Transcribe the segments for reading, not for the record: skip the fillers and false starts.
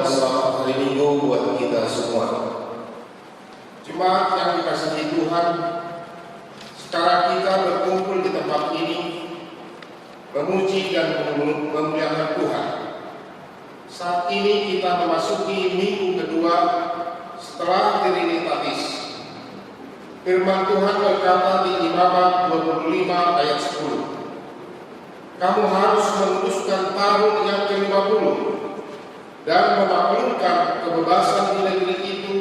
selamat hari Minggu buat kita semua. Jemaat yang dikasihi Tuhan, sekarang kita berkumpul di tempat ini memuji dan memuliakan Tuhan. Saat ini kita memasuki minggu kedua setelah Trinitatis. Firman Tuhan berkata di Imamat 25 ayat 10. Kamu harus memutuskan tahun yang ke-50 dan memakmurkan kebebasan di negeri itu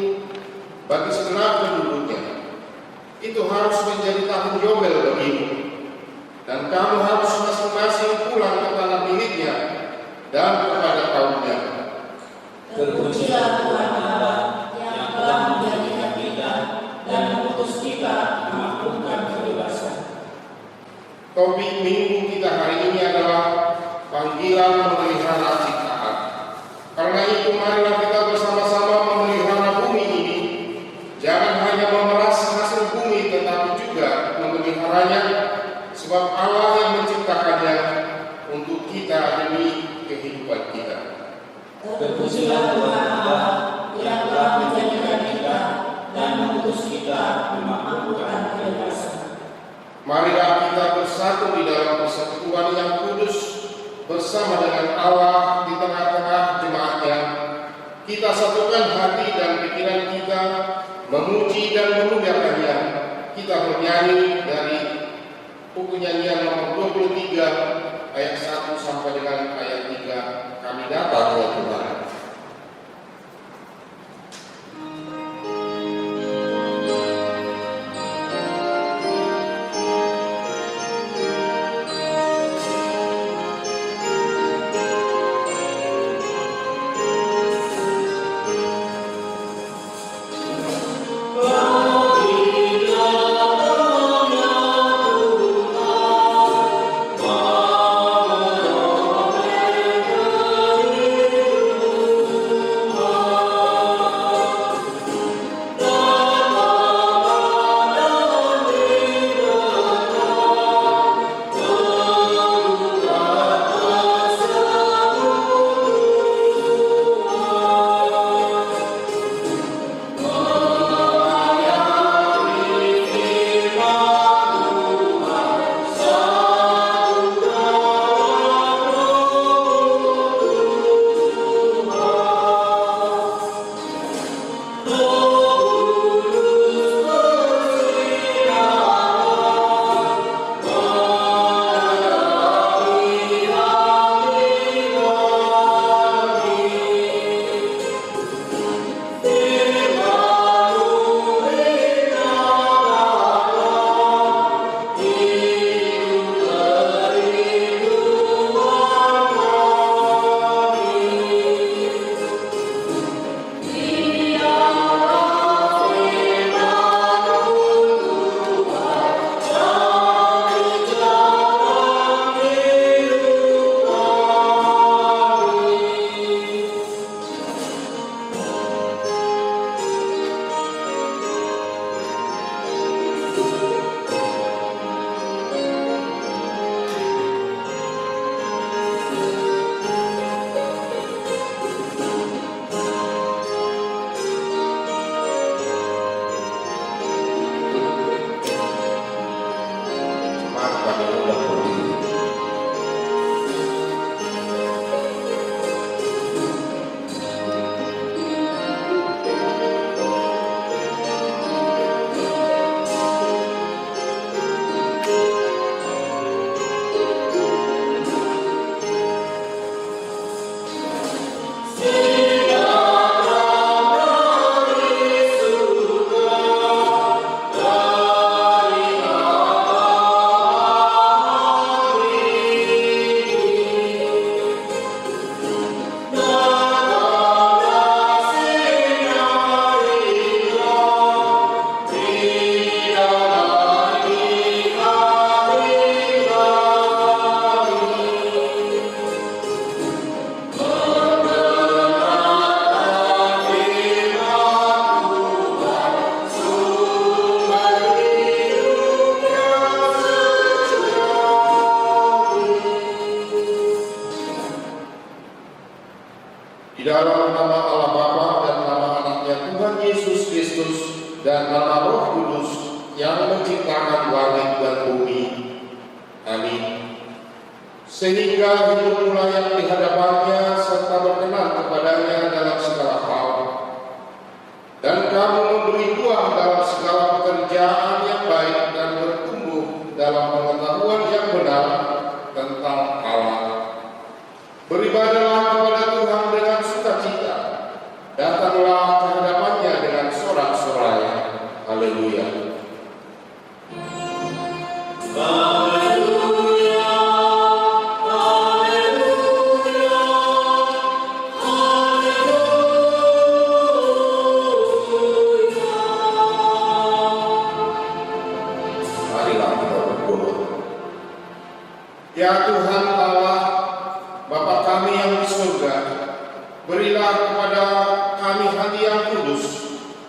bagi segenap penduduknya. Itu harus menjadi tahun Yobel bagimu, dan kamu harus masing-masing pulang ke tanah miliknya dan kepada kaumnya. Terpujilah Tuhan Allah yang telah menjadikan kita dan mengutus kita memakmurkan kebebasan. Topik minggu kita hari ini adalah panggilan memelihara ciptaan. Karena itu marilah kita bersama-sama memelihara bumi ini. Jangan hanya memeras hasil bumi, tetapi juga memeliharanya, sebab Allah yang menciptakannya untuk kita demi kehidupan kita. Terpujilah Tuhan Allah yang telah menjadikan kita dan mengutus kita memakmurkan kebebasan. Marilah kita bersatu di dalam persekutuan yang kudus bersama dengan Allah di tengah-tengah jemaatnya. Kita satukan hati dan pikiran kita, memuji dan memuliakannya. Kita bernyanyi dari buku nyanyian nomor 23 ayat 1 sampai dengan ayat 3. Kami datang ya Tuhan. Oh nama Allah Bapa dan nama anaknya Tuhan Yesus Kristus dan nama Roh Kudus yang menciptakan langit dan bumi. Amin. Sehingga hidup layak di hadapannya serta berkenan kepadanya dalam segala hal. Dan kamu memberi buah dalam segala pekerjaan yang baik dan bertumbuh dalam pengetahuan yang benar tentang Allah. Beribadahlah kepada Tuhan dengan sukacita. Datanglah ke hadapannya dengan sorak-sorai. Haleluya. Ya Tuhan Allah, Bapa kami yang di surga, berilah kepada kami hati yang kudus,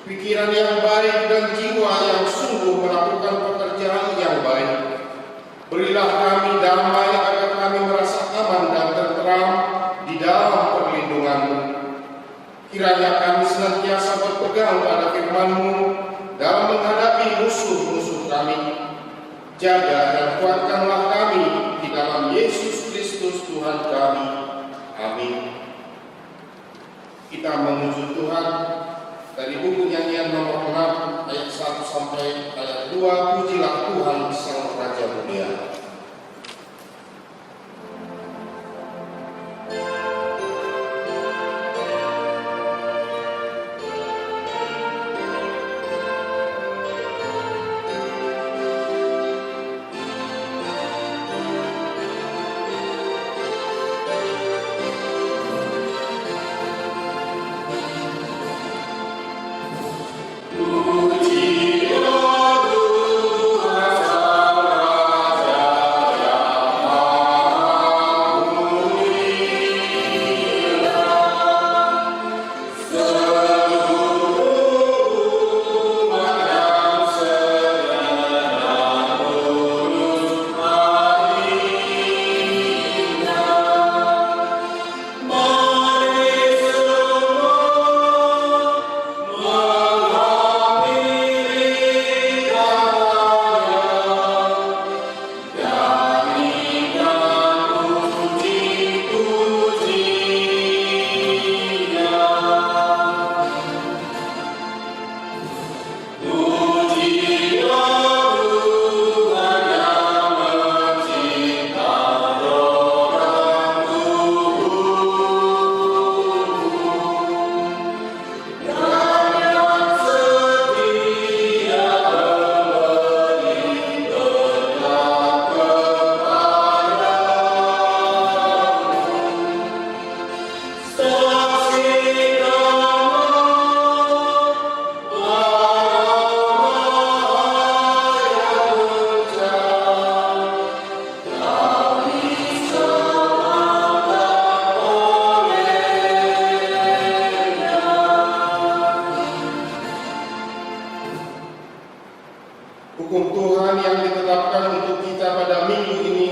pikiran yang baik dan jiwa yang sungguh melakukan pekerjaan yang baik. Berilah kami damai agar kami merasa aman dan tenteram di dalam perlindungan-Mu. Kiranya kami senantiasa berpegang pada firman-Mu dalam menghadapi musuh-musuh kami. Jaga dan kuatkanlah kami di dalam Yesus Kristus Tuhan kami. Amin. Kita memuji Tuhan dari buku nyanyian nomor 6 ayat 1 sampai ayat 2. Pujilah Tuhan Sang Raja Mulia. Hukum Tuhan yang ditetapkan untuk kita pada minggu ini,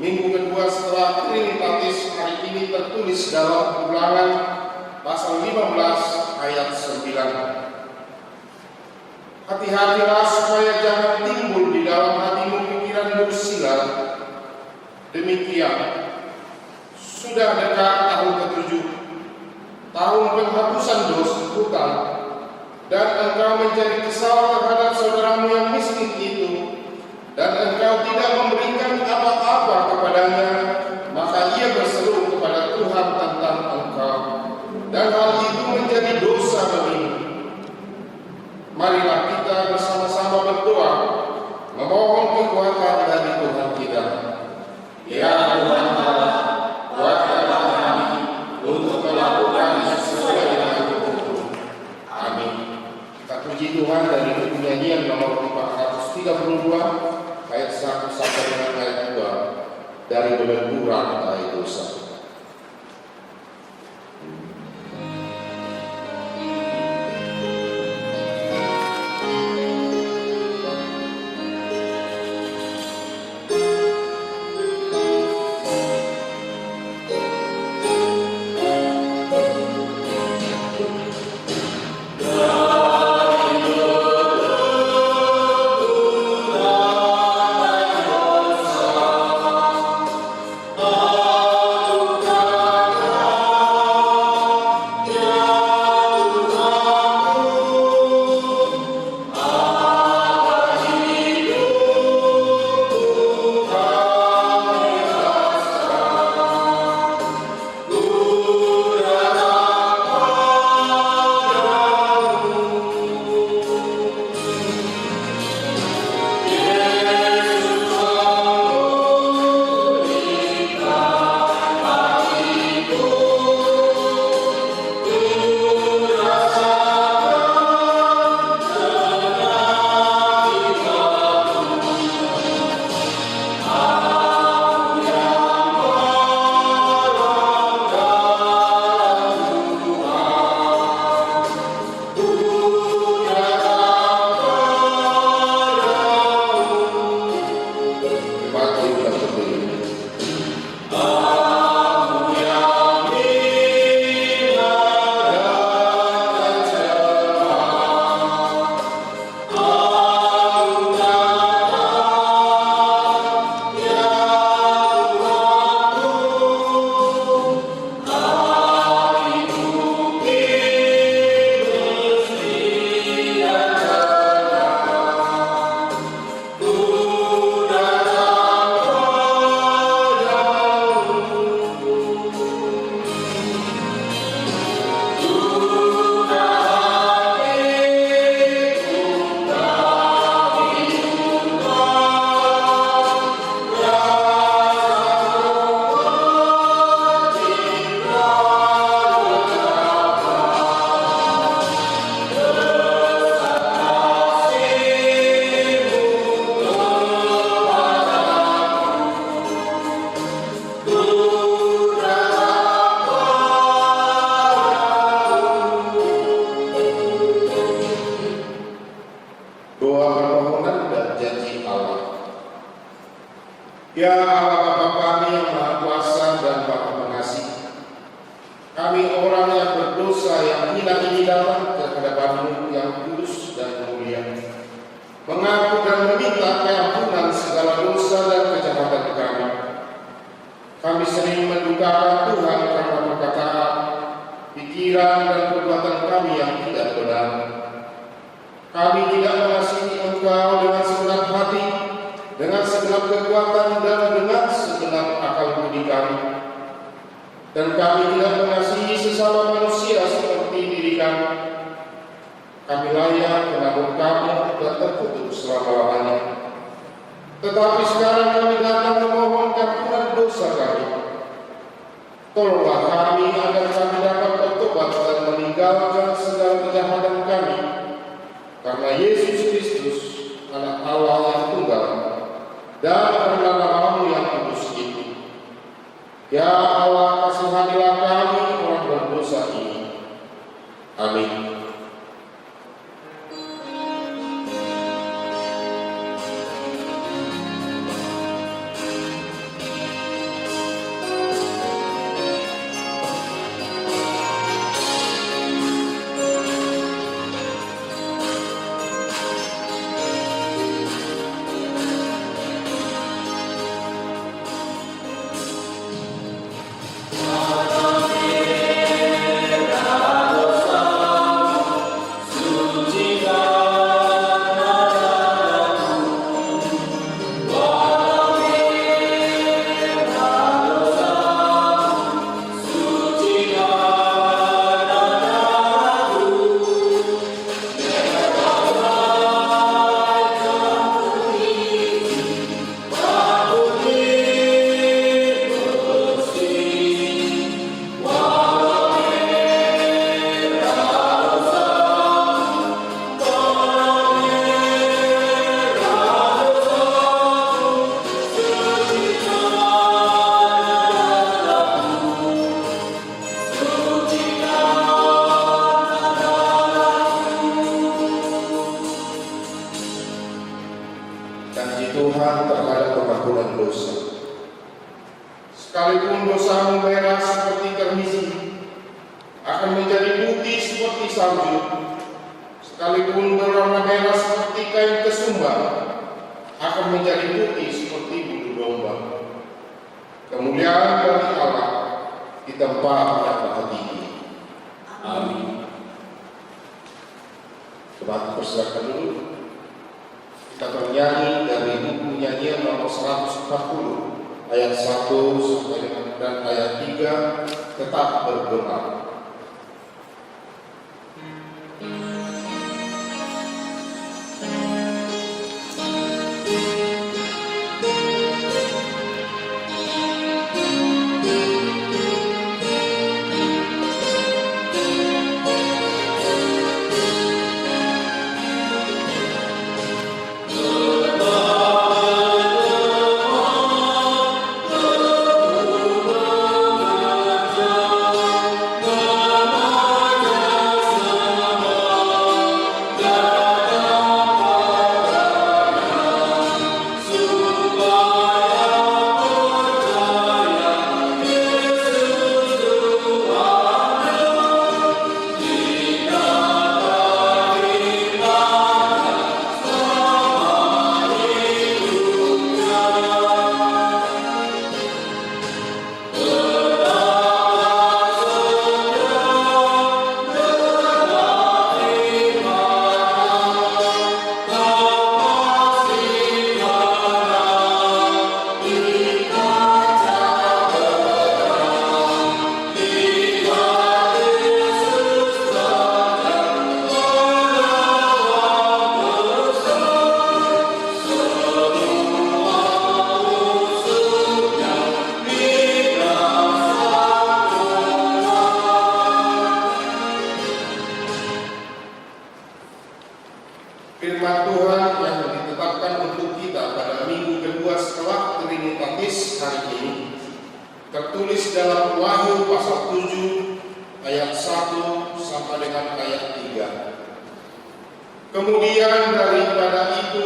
minggu kedua setelah Trinitatis, hari ini tertulis dalam Ulangan pasal 15 ayat 9. Hati-hatilah supaya jangan timbul di dalam hatimu pikiran dursila. Demikian, sudah dekat tahun ke-7, tahun penghapusan dosa hutang, dan engkau menjadi kesal terhadap saudaramu yang miskin itu, dan engkau tidak memberikan apa-apa kepadanya, maka ia berseru kepada Tuhan tentang engkau, dan hal itu menjadi dosa bagimu. Marilah kita bersama-sama berdoa, memohon kekuatan dari Tuhan kita. Ya Tuhan Allah, kuatkanlah kami untuk melakukan sesuai dengan hukum-Mu. Amin. Puji Tuhan dari buku nyanyian nomor 432 ayat 1 sampai dengan ayat 2 dari belenggu rantai dosa. ini datang ke hadapan-Mu yang kudus dan mulia, mengaku dan meminta keampunan segala dosa dan kejahatan kami. Kami sering mendukakan Tuhan karena perkataan, pikiran dan perbuatan kami yang tidak benar. Kami tidak mengasihi Engkau dengan segenap hati, dengan segenap kekuatan dan dengan segenap akal budi kami. Dan kami tidak mengasihi sesama manusia seperti diri kami. Kami layak namun kami tidak terkutuk selama-lamanya. Tetapi sekarang kami datang memohon ampunan dosa kami. Tolonglah kami agar kami dapat bertobat dan meninggalkan segala kejahatan kami. Karena Yesus Kristus, Anak Allah yang tunggal, dan karena nama-Mu yang kudus itu. Ya Allah, kasihanilah kami orang berdosa ini. Amin. Janji Tuhan terhadap pengampunan dosa. Sekalipun dosamu merah seperti kermisi, akan menjadi putih seperti salju. Sekalipun berwarna merah seperti kain kesumba, akan menjadi putih seperti bulu domba. Kemuliaan bagi Allah di tempat yang maha tinggi. Amin. Coba persilakan dulu. Kita bernyanyi dari buku nyanyian nomor 140 ayat 1 sampai dengan dan ayat 3, tetap bergema. Firman Tuhan yang ditetapkan untuk kita pada minggu kedua setelah Trinitatis hari ini tertulis dalam Wahyu pasal 7 ayat 1 sampai dengan ayat 3. Kemudian daripada itu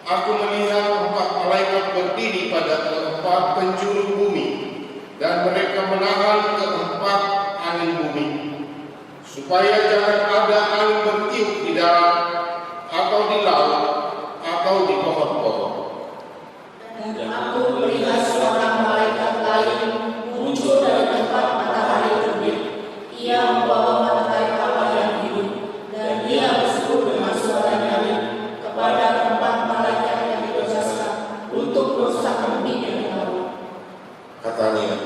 aku melihat 4 malaikat berdiri pada keempat penjuru bumi, dan mereka menahan keempat angin bumi supaya jangan ada angin bertiup di darat atau di laut atau di pohon-pohon. Dan aku melihat seorang malaikat lain muncul dari tempat matahari terbit. Ia membawa matahari Allah yang hidup, dan ia berseru dengan suara nyaring kepada keempat malaikat yang ditugaskan untuk merusak bumi dan laut. Katanya,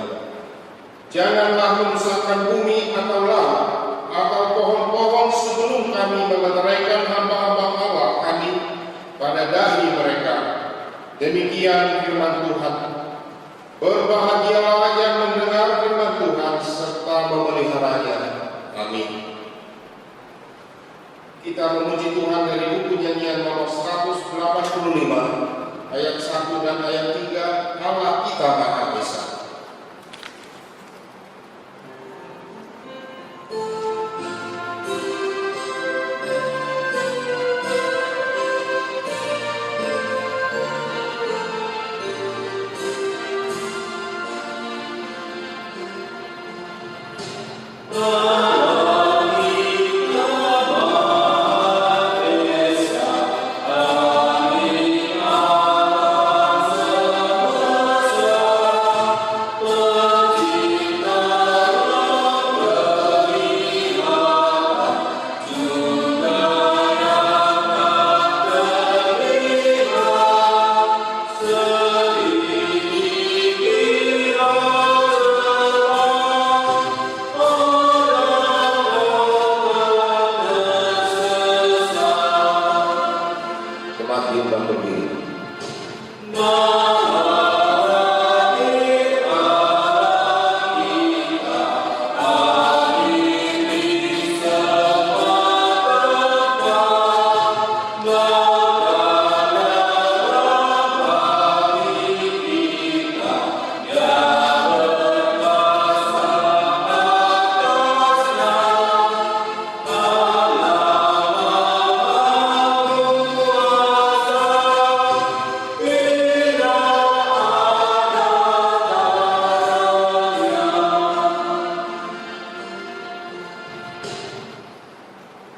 janganlah merusakkan bumi atau laut atau pohon-pohon sebelum kami memeteraikan hamba-hamba Allah kami pada dahi mereka. Demikian firman Tuhan. Berbahagialah yang mendengar firman Tuhan serta memeliharanya. Amin. Kita memuji Tuhan dari buku nyanyian nomor 185 ayat 1 dan ayat 3. Allah kita Maha Esa.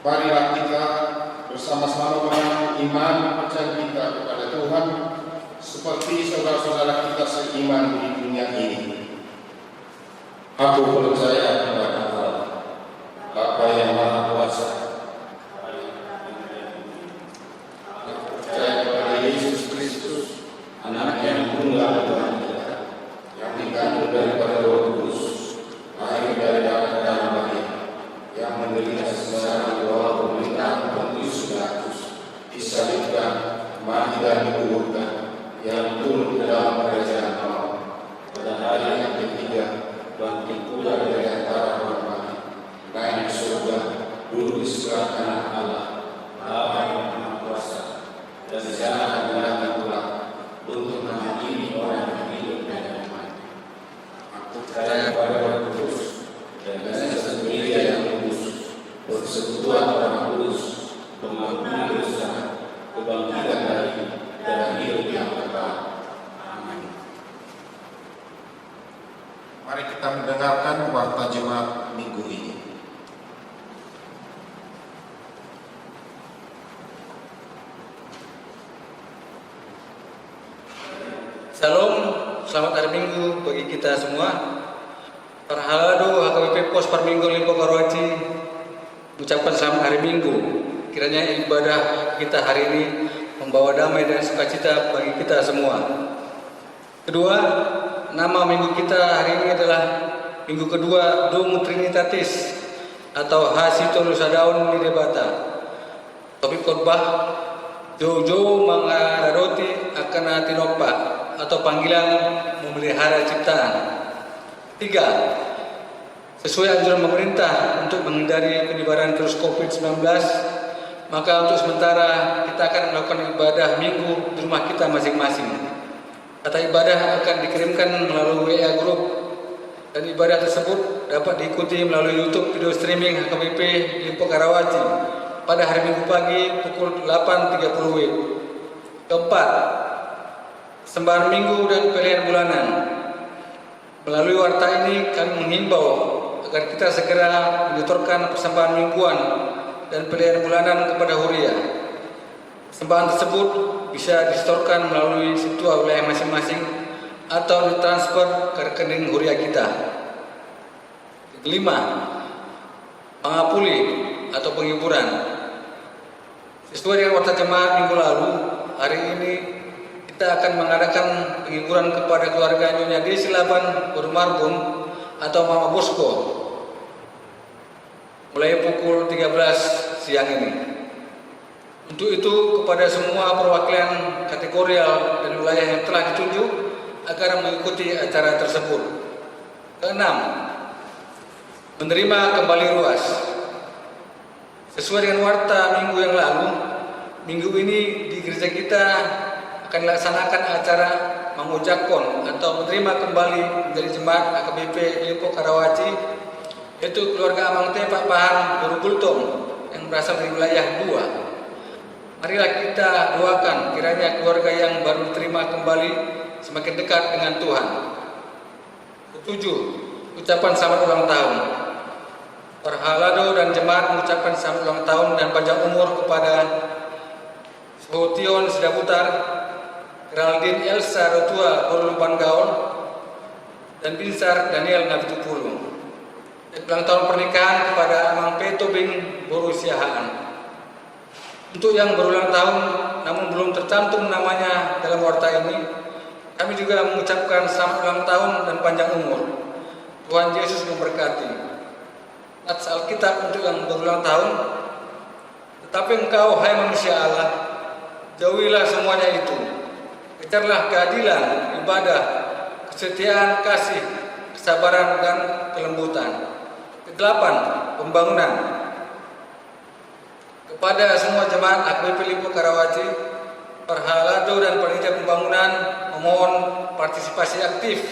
Marilah kita bersama-sama mengaku iman percaya kita kepada Tuhan seperti saudara-saudara kita seiman di dunia ini. Aku percaya kepada Allah, Bapa yang Maha Kuasa. Aku percaya kepada Yesus Kristus, Anak yang tunggal Tuhan kita, yang dikandung daripada Roh Kudus, lahir dari darah dan Maria, yang menderita secara di bawah pemerintahan Pontius Pilatus, disalibkan, mati dan dikuburkan, yang turun ke dalam kerajaan Allah. Pada hari yang ketiga, bangkit pula dari antara orang mati, naik ke surga, duduk di sebelah kanan Allah, Bapa yang Maha Kuasa, dan di sana akan datang pulang untuk menghakimi orang yang hidup dan yang mati. Aku percaya kepada Roh Kudus dan gereja gereja yang kudus, persekutuan orang kudus, pengampunan dosa, kebangkitan dari dan hidup yang kekal. Amin. Mari kita mendengarkan warta jemaat minggu ini. Salam, selamat hari Minggu bagi kita semua. Parhalado HKBP Pos Parminggo Limpo Karawaci ucapkan selamat hari Minggu. Kiranya ibadah kita hari ini membawa damai dan sukacita bagi kita semua. Kedua, nama minggu kita hari ini adalah minggu kedua Dum Trinitatis atau Hasito Lusadaun Nidebata. Topik khotbah Jojo Mangararoti Akana Tinopa atau panggilan memelihara ciptaan. 3. Sesuai anjuran pemerintah untuk menghindari penyebaran virus COVID-19, maka untuk sementara kita akan melakukan ibadah minggu di rumah kita masing-masing. Data ibadah akan dikirimkan melalui WA Group dan ibadah tersebut dapat diikuti melalui YouTube video streaming HKBP Limpo Karawaci pada hari Minggu pagi pukul 8.30 WIB. Keempat, sembahyang minggu dan pilihan bulanan. Melalui warta ini kami menghimbau agar kita segera menyetorkan persembahan mingguan dan pilihan bulanan kepada Huria. Persembahan tersebut bisa disetorkan melalui situa wilayah masing-masing atau ditransfer ke rekening Huria kita. Kelima, pengapuli atau penghiburan. Sesuai dengan warta jemaat minggu lalu, hari ini kita akan mengadakan penghiburan kepada keluarga Nyonya Desi Laban Marbun atau Mama Bosco mulai pukul 13 siang ini. Untuk itu kepada semua perwakilan kategorial dan wilayah yang telah ditunjuk agar mengikuti acara tersebut. Keenam, menerima kembali ruas. Sesuai dengan warta minggu yang lalu, minggu ini di gereja kita akan dilaksanakan acara mengujakkan atau menerima kembali menjadi jemaat AKBP Limpo Karawaci, yaitu keluarga Amang T. Pak Pahang Guru Gultong yang berasal dari wilayah 2. Marilah kita doakan kiranya keluarga yang baru diterima kembali semakin dekat dengan Tuhan. Ketujuh, ucapan selamat ulang tahun. Parhalado dan jemaat mengucapkan selamat ulang tahun dan panjang umur kepada Sohotion Sidaputar, Geraldine Elsa Rotua Korlupan Gaul, dan Binsar Daniel Nabitupulu. Dan ulang tahun pernikahan kepada Amang P. Tobing Boru Siahaan. Untuk yang berulang tahun namun belum tercantum namanya dalam warta ini, kami juga mengucapkan selamat ulang tahun dan panjang umur. Tuhan Yesus memberkati. Nats Alkitab untuk yang berulang tahun, tetapi engkau, hai manusia Allah, jauhilah semuanya itu. Kejarlah keadilan, ibadah, kesetiaan, kasih, kesabaran, dan kelembutan. Kedelapan, pembangunan. Kepada semua jemaat AKBP Limpo Karawaci, Parhalado dan panitia pembangunan memohon partisipasi aktif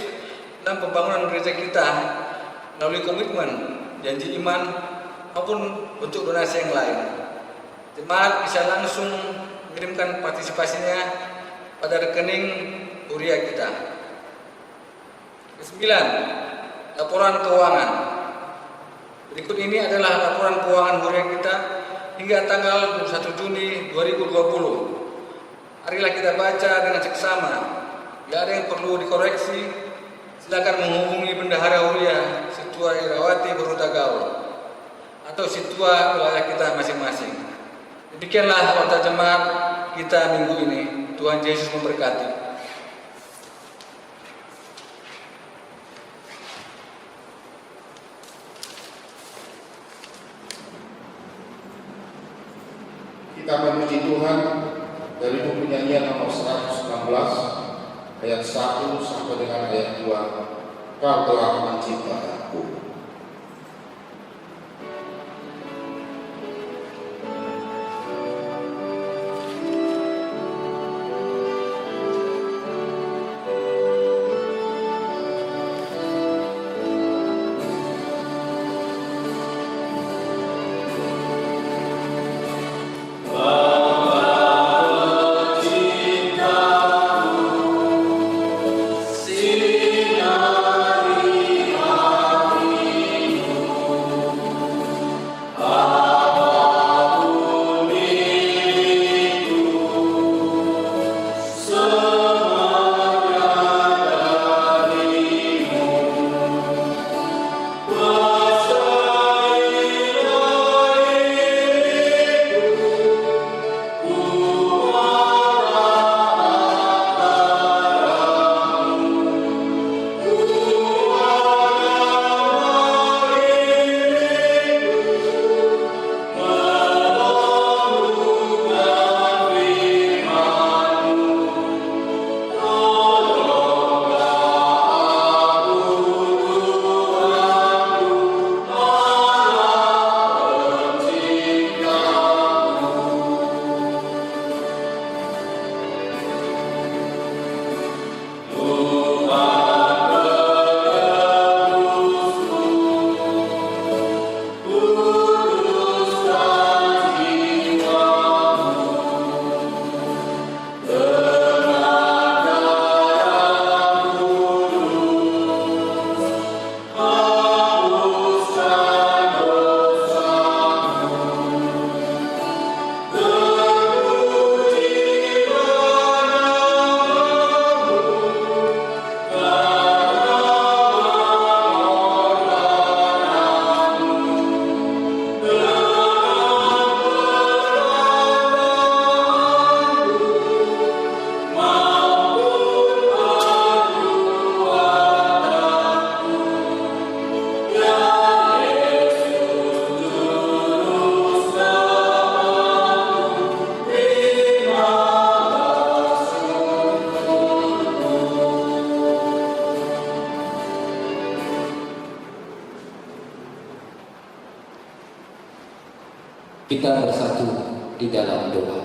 dalam pembangunan gereja kita melalui komitmen, janji iman, maupun bentuk donasi yang lain. Jemaat bisa langsung mengirimkan partisipasinya pada rekening Huria kita. Kesembilan, laporan keuangan. Berikut ini adalah laporan keuangan Huria kita hingga tanggal 21 Juni 2020. Marilah kita baca dengan seksama. Bila ada yang perlu dikoreksi, silakan menghubungi Bendahara Huria Situa Irawati Beruta Gaul atau situa wilayah kita masing-masing. Demikianlah warta jemaat kita minggu ini. Tuhan Yesus memberkati. Kita memuji Tuhan dari buku nyanyian nomor 116 ayat 1 sampai dengan ayat 2. Kau telah menciptakan aku. Sinari Kita bersatu di dalam doa.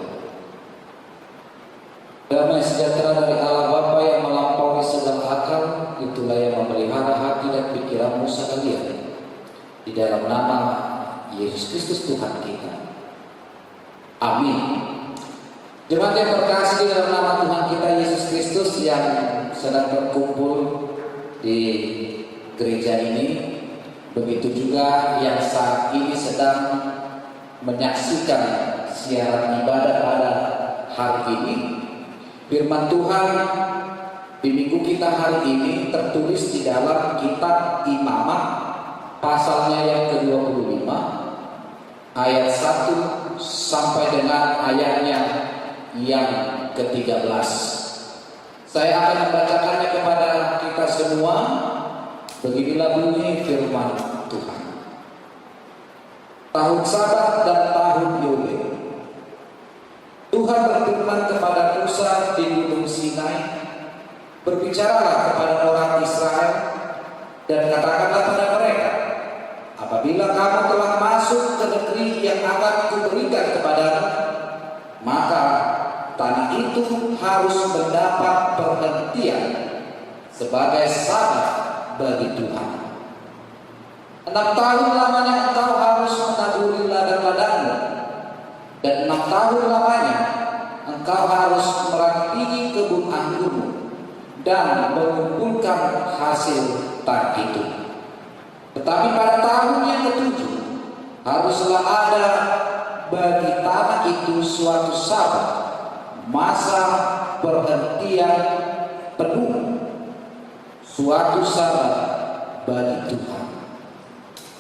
Damai sejahtera dari Allah Bapa yang melampaui segala akal, itulah yang memelihara hati dan pikiranmu sekalian. Di dalam nama Yesus Kristus Tuhan kita. Amin. Jemaat yang terkasih, di dalam nama Tuhan kita Yesus Kristus yang sedang berkumpul di gereja ini, begitu juga yang saat ini sedang menyaksikan siaran ibadah pada hari ini. Firman Tuhan di minggu kita hari ini tertulis di dalam kitab Imamat pasalnya yang ke-25 ayat 1 sampai dengan ayatnya yang ke-13. Saya akan membacakannya kepada kita semua. Beginilah bunyi firman Tuhan. Tahun Sabat dan tahun Yobel. Tuhan berfirman kepada Musa di Gunung Sinai, berbicaralah kepada orang Israel dan katakanlah pada mereka, apabila kamu telah masuk ke negeri yang akan kuberikan kepadamu, maka tanah itu harus mendapat perhentian sebagai sabat bagi Tuhan. 6 tahun lamanya engkau harus menaburi ladang-ladangmu, dan 6 tahun lamanya engkau harus merampingi kebun anggurmu dan mengumpulkan hasil tanah itu. Tetapi pada tahun yang ke-7 haruslah ada bagi tanah itu suatu sabat, masa perhentian penuh, suatu sabat bagi Tuhan.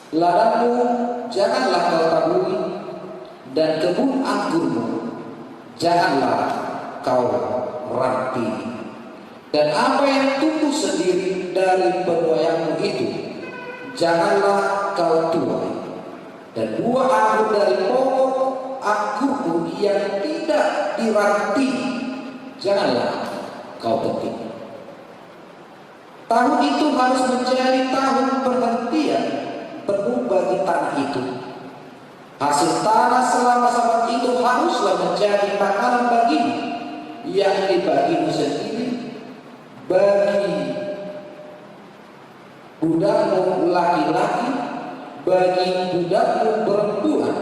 Ladangmu janganlah kau taburi, dan kebun anggurmu janganlah kau rampingi. Dan apa yang tumbuh sendiri dari penuaianmu itu janganlah kau tuai. Dan buah anggur dari pokok anggurmu yang tidak diranting janganlah kau petik. Tahun itu harus menjadi tahun perhentian penuh bagi tanah itu. Hasil tanah selama sabat itu haruslah menjadi makanan bagimu, yang dibagimu sendiri, bagi budakmu laki-laki, bagi budakmu perempuan,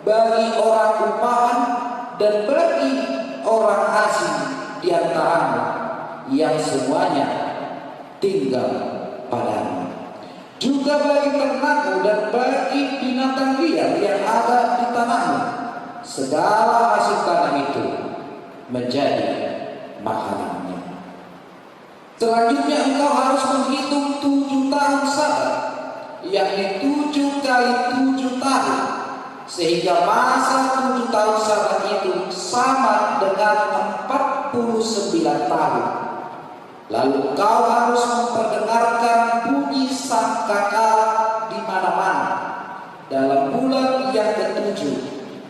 bagi orang upahan, dan bagi orang asing di antaramu yang semuanya tinggal padamu. Juga bagi ternakmu dan bagi binatang liar yang ada di tanahmu, segala hasil tanah itu menjadi makanannya. Selanjutnya engkau harus menghitung 7 tahun sabat, yakni 7 kali 7 tahun, sehingga masa 7 tahun sabat itu sama dengan 49 tahun. Lalu kau harus memperdengarkan bunyi sangkakala di mana-mana dalam bulan yang ke-7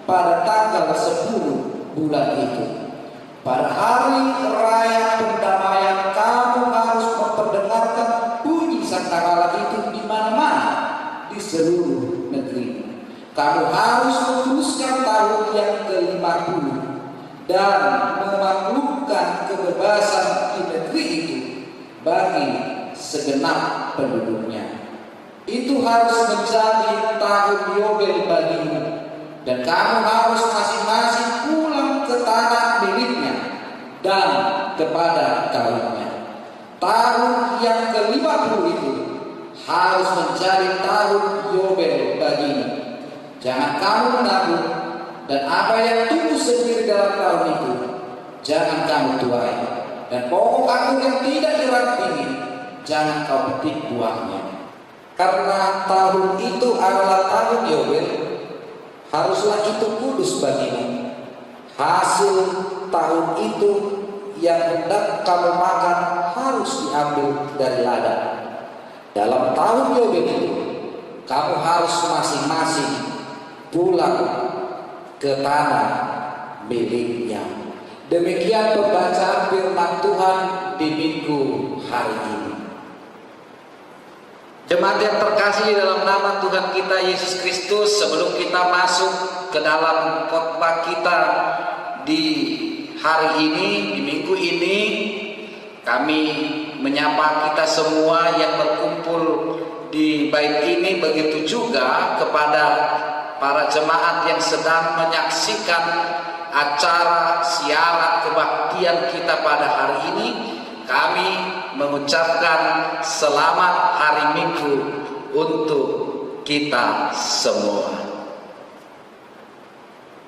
pada tanggal 10 bulan itu. Pada hari raya pendamaian kamu harus memperdengarkan bunyi sangkakala itu di mana-mana di seluruh negeri. Kamu harus meneruskan tahun yang ke-50 dan memaklumkan kebebasan di negeri itu bagi segenap penduduknya. Itu harus menjadi tahun Yobel bagimu, dan kamu harus masing-masing pulang ke tanah miliknya dan kepada kaumnya. Tahun yang ke-50 itu harus menjadi tahun Yobel bagimu. Jangan kamu menabur, dan apa yang tumbuh sendiri dalam tahun itu jangan kamu tuai, dan pokok anggur yang tidak dirampingi jangan kau petik buahnya. Karena tahun itu adalah tahun Yobel, haruslah itu kudus bagimu. Hasil tahun itu yang hendak kamu makan harus diambil dari ladang. Dalam tahun Yobel itu kamu harus masing-masing pulang ke tanah miliknya. Demikian pembacaan firman Tuhan di minggu hari ini. Jemaat yang terkasih dalam nama Tuhan kita Yesus Kristus, sebelum kita masuk ke dalam khotbah kita di hari ini, di minggu ini. Kami menyapa kita semua yang berkumpul di bait ini, begitu juga kepada para jemaat yang sedang menyaksikan acara siaran kebaktian kita pada hari ini. Kami mengucapkan selamat hari Minggu untuk kita semua.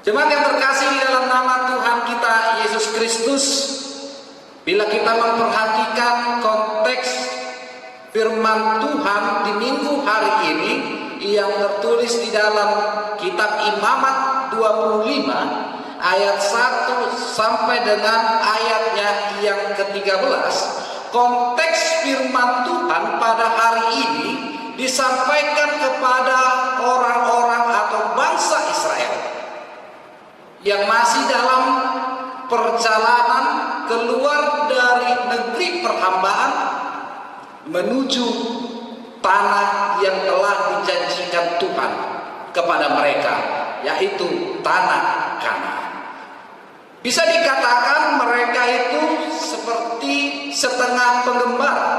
Jemaat yang terkasih di dalam nama Tuhan kita Yesus Kristus, bila kita memperhatikan konteks firman Tuhan di minggu hari ini yang tertulis di dalam kitab Imamat 25 ayat 1 sampai dengan ayatnya yang ke-13, konteks firman Tuhan pada hari ini disampaikan kepada orang-orang atau bangsa Israel yang masih dalam perjalanan keluar dari negeri perhambaan menuju tanah yang telah dijanjikan Tuhan kepada mereka, yaitu tanah Kanaan. Bisa dikatakan mereka itu seperti setengah pengembara.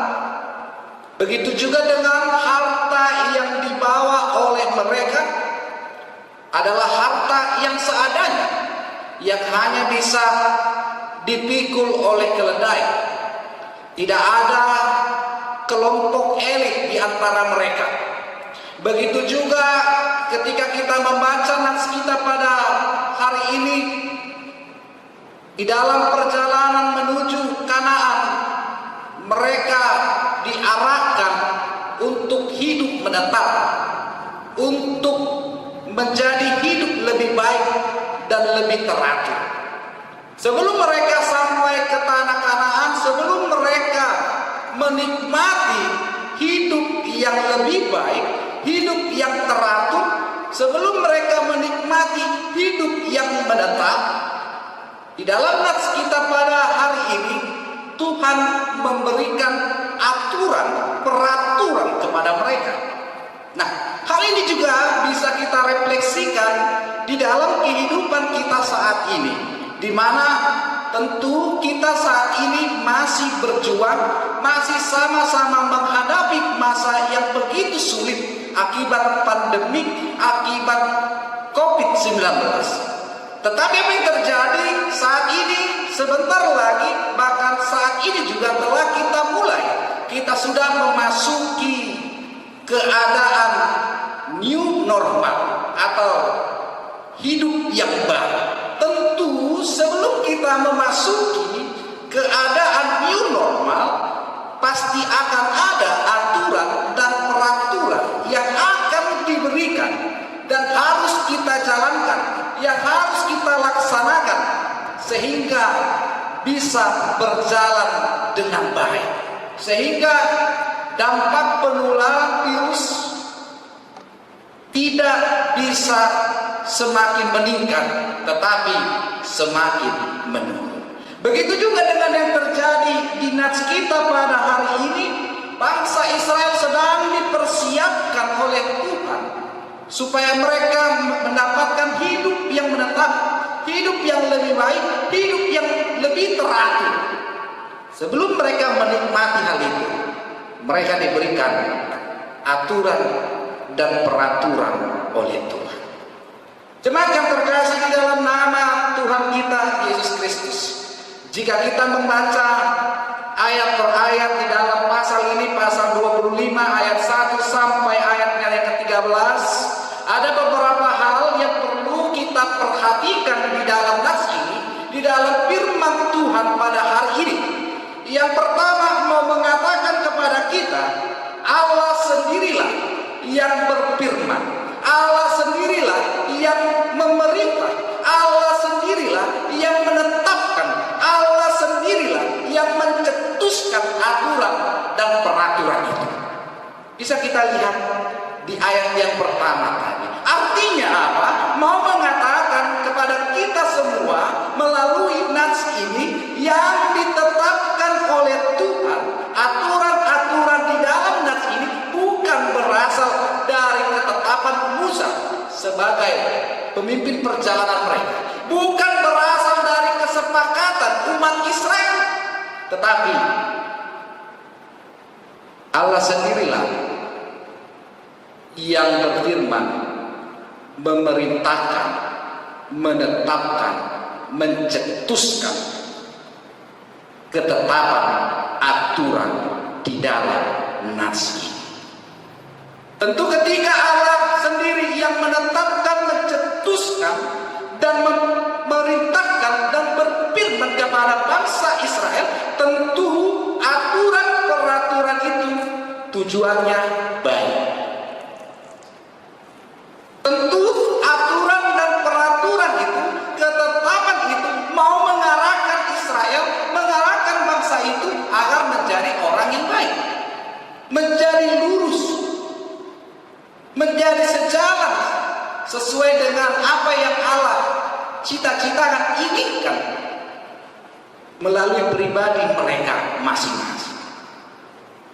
Begitu juga dengan harta yang dibawa oleh mereka adalah harta yang seadanya, yang hanya bisa dipikul oleh keledai. Tidak ada kelompok elit di antara mereka. Begitu juga ketika kita membaca nats kita pada hari ini, di dalam perjalanan menuju Kanaan, mereka diarahkan untuk hidup menetap, untuk menjadi hidup lebih baik dan lebih teratur. Sebelum mereka sampai ke tanah Kanaan, sebelum mereka menikmati hidup yang lebih baik, hidup yang teratur, sebelum mereka menikmati hidup yang menetap, di dalam nats kita pada hari ini, Tuhan memberikan aturan, peraturan kepada mereka. Nah, hal ini juga bisa kita refleksikan di dalam kehidupan kita saat ini, di mana tentu kita saat ini masih berjuang, masih sama-sama menghadapi masa yang begitu sulit akibat pandemik, akibat COVID-19. Tetapi apa yang terjadi saat ini, sebentar lagi, bahkan saat ini juga telah kita mulai, kita sudah memasuki keadaan new normal atau hidup yang baru. Tentu sebelum kita memasuki keadaan new normal, pasti akan ada aturan dan peraturan yang akan diberikan dan harus kita jalankan, yang harus kita laksanakan sehingga bisa berjalan dengan baik, sehingga dampak penularan virus tidak bisa semakin meningkat tetapi semakin menurun. Begitu juga dengan yang terjadi di nats kita pada hari ini. Bangsa Israel sedang dipersiapkan oleh Tuhan supaya mereka mendapatkan hidup yang menetap, hidup yang lebih baik, hidup yang lebih teratur. Sebelum mereka menikmati hal itu, mereka diberikan aturan dan peraturan oleh Tuhan. Jemaat yang terkasih di dalam nama Tuhan kita Yesus Kristus, jika kita membaca ayat per ayat di dalam pasal ini, pasal 25 ayat 1 sampai ayatnya yang ke-13, ada beberapa hal yang perlu kita perhatikan di dalam nats ini, di dalam firman Tuhan pada hari ini. Yang pertama mau mengatakan kepada kita, Allah sendirilah yang berfirman, Allah sendirilah yang memerintah, Allah sendirilah yang menetapkan, Allah sendirilah yang mencetuskan aturan dan peraturan itu. Bisa kita lihat di ayat yang pertama tadi. Artinya apa? Mau mengatakan kepada kita semua melalui nats ini yang ditetapkan oleh Tuhan, aturan-aturan di dalam nats ini bukan berasal dari ketetapan Musa sebagai pemimpin perjalanan mereka bukan berasal dari kesepakatan umat Israel, tetapi Allah sendirilah yang berfirman, memerintahkan, menetapkan, mencetuskan ketetapan aturan di dalam nas ini. Tentu ketika Allah sendiri yang menetapkan, mencetuskan, dan memerintahkan dan berfirman kepada bangsa Israel, tentu aturan peraturan itu tujuannya baik. Tentu aturan dan peraturan itu, ketetapan itu mau mengarahkan Israel, mengarahkan bangsa itu agar menjadi orang yang baik, menjadi lurus, menjadi sejalan sesuai dengan apa yang Allah cita-citakan, inginkan melalui pribadi mereka masing-masing.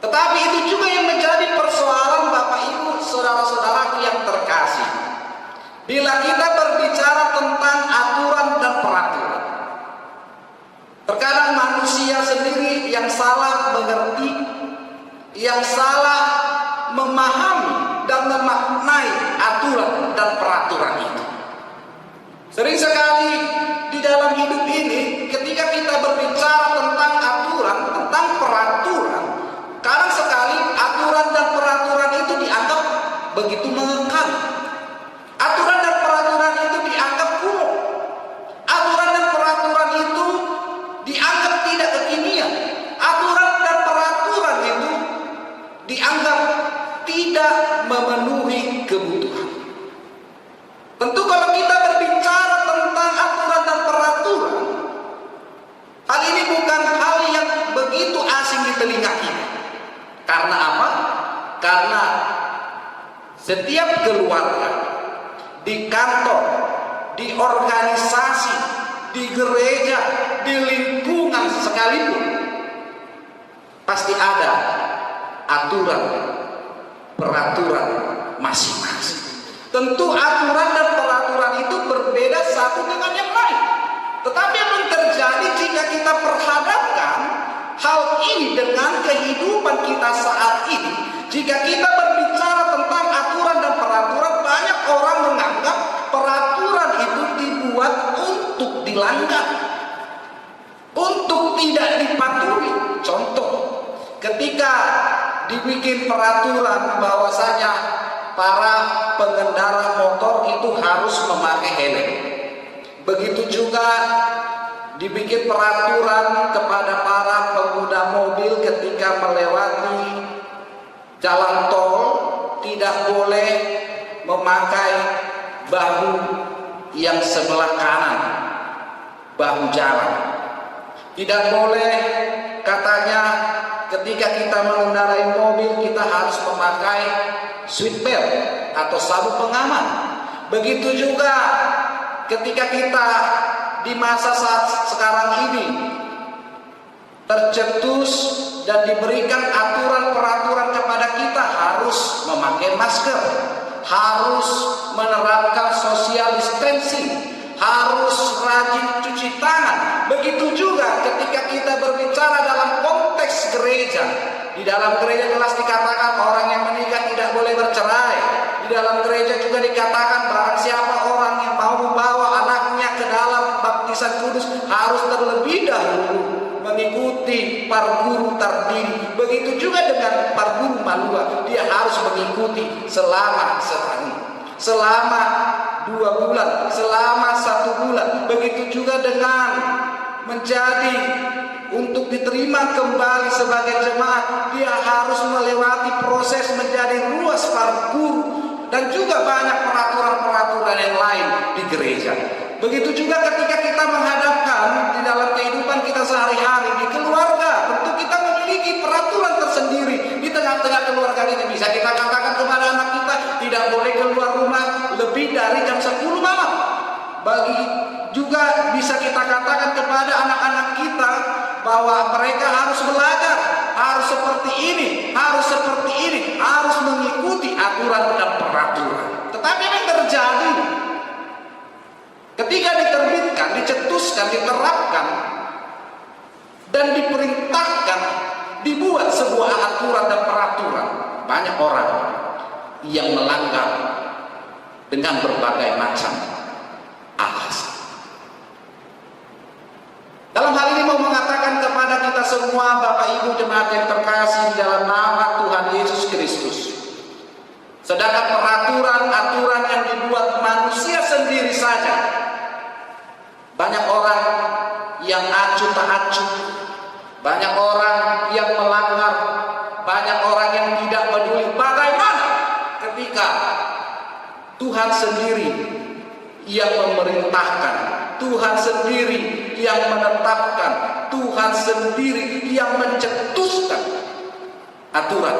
Tetapi itu juga yang menjadi persoalan Bapak Ibu, saudara-saudaraku yang terkasih. Bila kita berbicara tentang aturan dan peraturan, terkadang manusia sendiri yang salah mengerti, yang salah memahami dan memaknai aturan dan peraturan itu. Sering sekali di dalam hidup ini, ketika kita berbicara tentang aturan, tentang peraturan, kadang sekali aturan dan peraturan itu dianggap begitu mengekang. Aturan dan peraturan itu dianggap kuno. Aturan dan peraturan itu dianggap tidak kekinian. Aturan dan peraturan itu dianggap tidak memenuhi kebutuhan. Tentu kalau kita berbicara tentang aturan dan peraturan, hal ini bukan hal yang begitu asing di telinga kita. Karena apa? Karena setiap keluarga, di kantor, di organisasi, di gereja, di lingkungan sekalipun, pasti ada aturan, peraturan masing-masing. Tentu aturan dan peraturan itu berbeda satu dengan yang lain. Tetapi apa yang terjadi jika kita perhadapkan hal ini dengan kehidupan kita saat ini? Jika kita berbicara tentang aturan dan peraturan, banyak orang menganggap peraturan itu dibuat untuk dilanggar, untuk tidak dipatuhi. Contoh, ketika dibikin peraturan bahwasanya para pengendara motor itu harus memakai helm. Begitu juga dibikin peraturan kepada para pengguna mobil ketika melewati jalan tol tidak boleh memakai bahu yang sebelah kanan, bahu jalan. Tidak boleh katanya ketika kita mengendarai mobil kita harus memakai seatbelt atau sabuk pengaman. Begitu juga ketika kita di masa saat sekarang ini tercetus dan diberikan aturan peraturan kepada kita harus memakai masker, harus menerapkan social distancing, harus rajin cuci tangan. Begitu juga ketika kita berbicara dalam konteks gereja. Di dalam gereja jelas dikatakan orang yang menikah tidak boleh bercerai. Di dalam gereja juga dikatakan barang siapa orang yang mau membawa anaknya ke dalam baptisan kudus harus terlebih dahulu mengikuti parguru tardiri. Begitu juga dengan parguru malua, dia harus mengikuti selama setahun, selama 2 bulan, selama 1 bulan. Begitu juga dengan menjadi untuk diterima kembali sebagai jemaat, dia harus melewati proses menjadi ruas parguru dan juga banyak peraturan-peraturan yang lain di gereja. Begitu juga ketika kita menghadapkan di dalam kehidupan kita sehari-hari di keluarga, tentu kita memiliki peraturan tersendiri. Di tengah-tengah keluarga kita bisa kita katakan kepada anak kita tidak boleh keluar rumah lebih dari jam 10 malam. Bagi juga bisa kita katakan kepada anak-anak kita bahwa mereka harus belajar, harus seperti ini, harus seperti ini, harus mengikuti aturan dan peraturan. Tetapi apa yang terjadi dicetuskan, diterapkan, dan diperintahkan, dibuat sebuah aturan dan peraturan, banyak orang yang melanggar dengan berbagai macam alasan. Dalam hal ini mau mengatakan kepada kita semua, Bapak Ibu jemaat yang terkasih di dalam nama Tuhan Yesus Kristus, sedangkan peraturan-aturan yang dibuat manusia sendiri saja, banyak orang yang acuh tak acuh, banyak orang yang melanggar, banyak orang yang tidak peduli. Bagaimana ketika Tuhan sendiri yang memerintahkan, Tuhan sendiri yang menetapkan, Tuhan sendiri yang mencetuskan aturan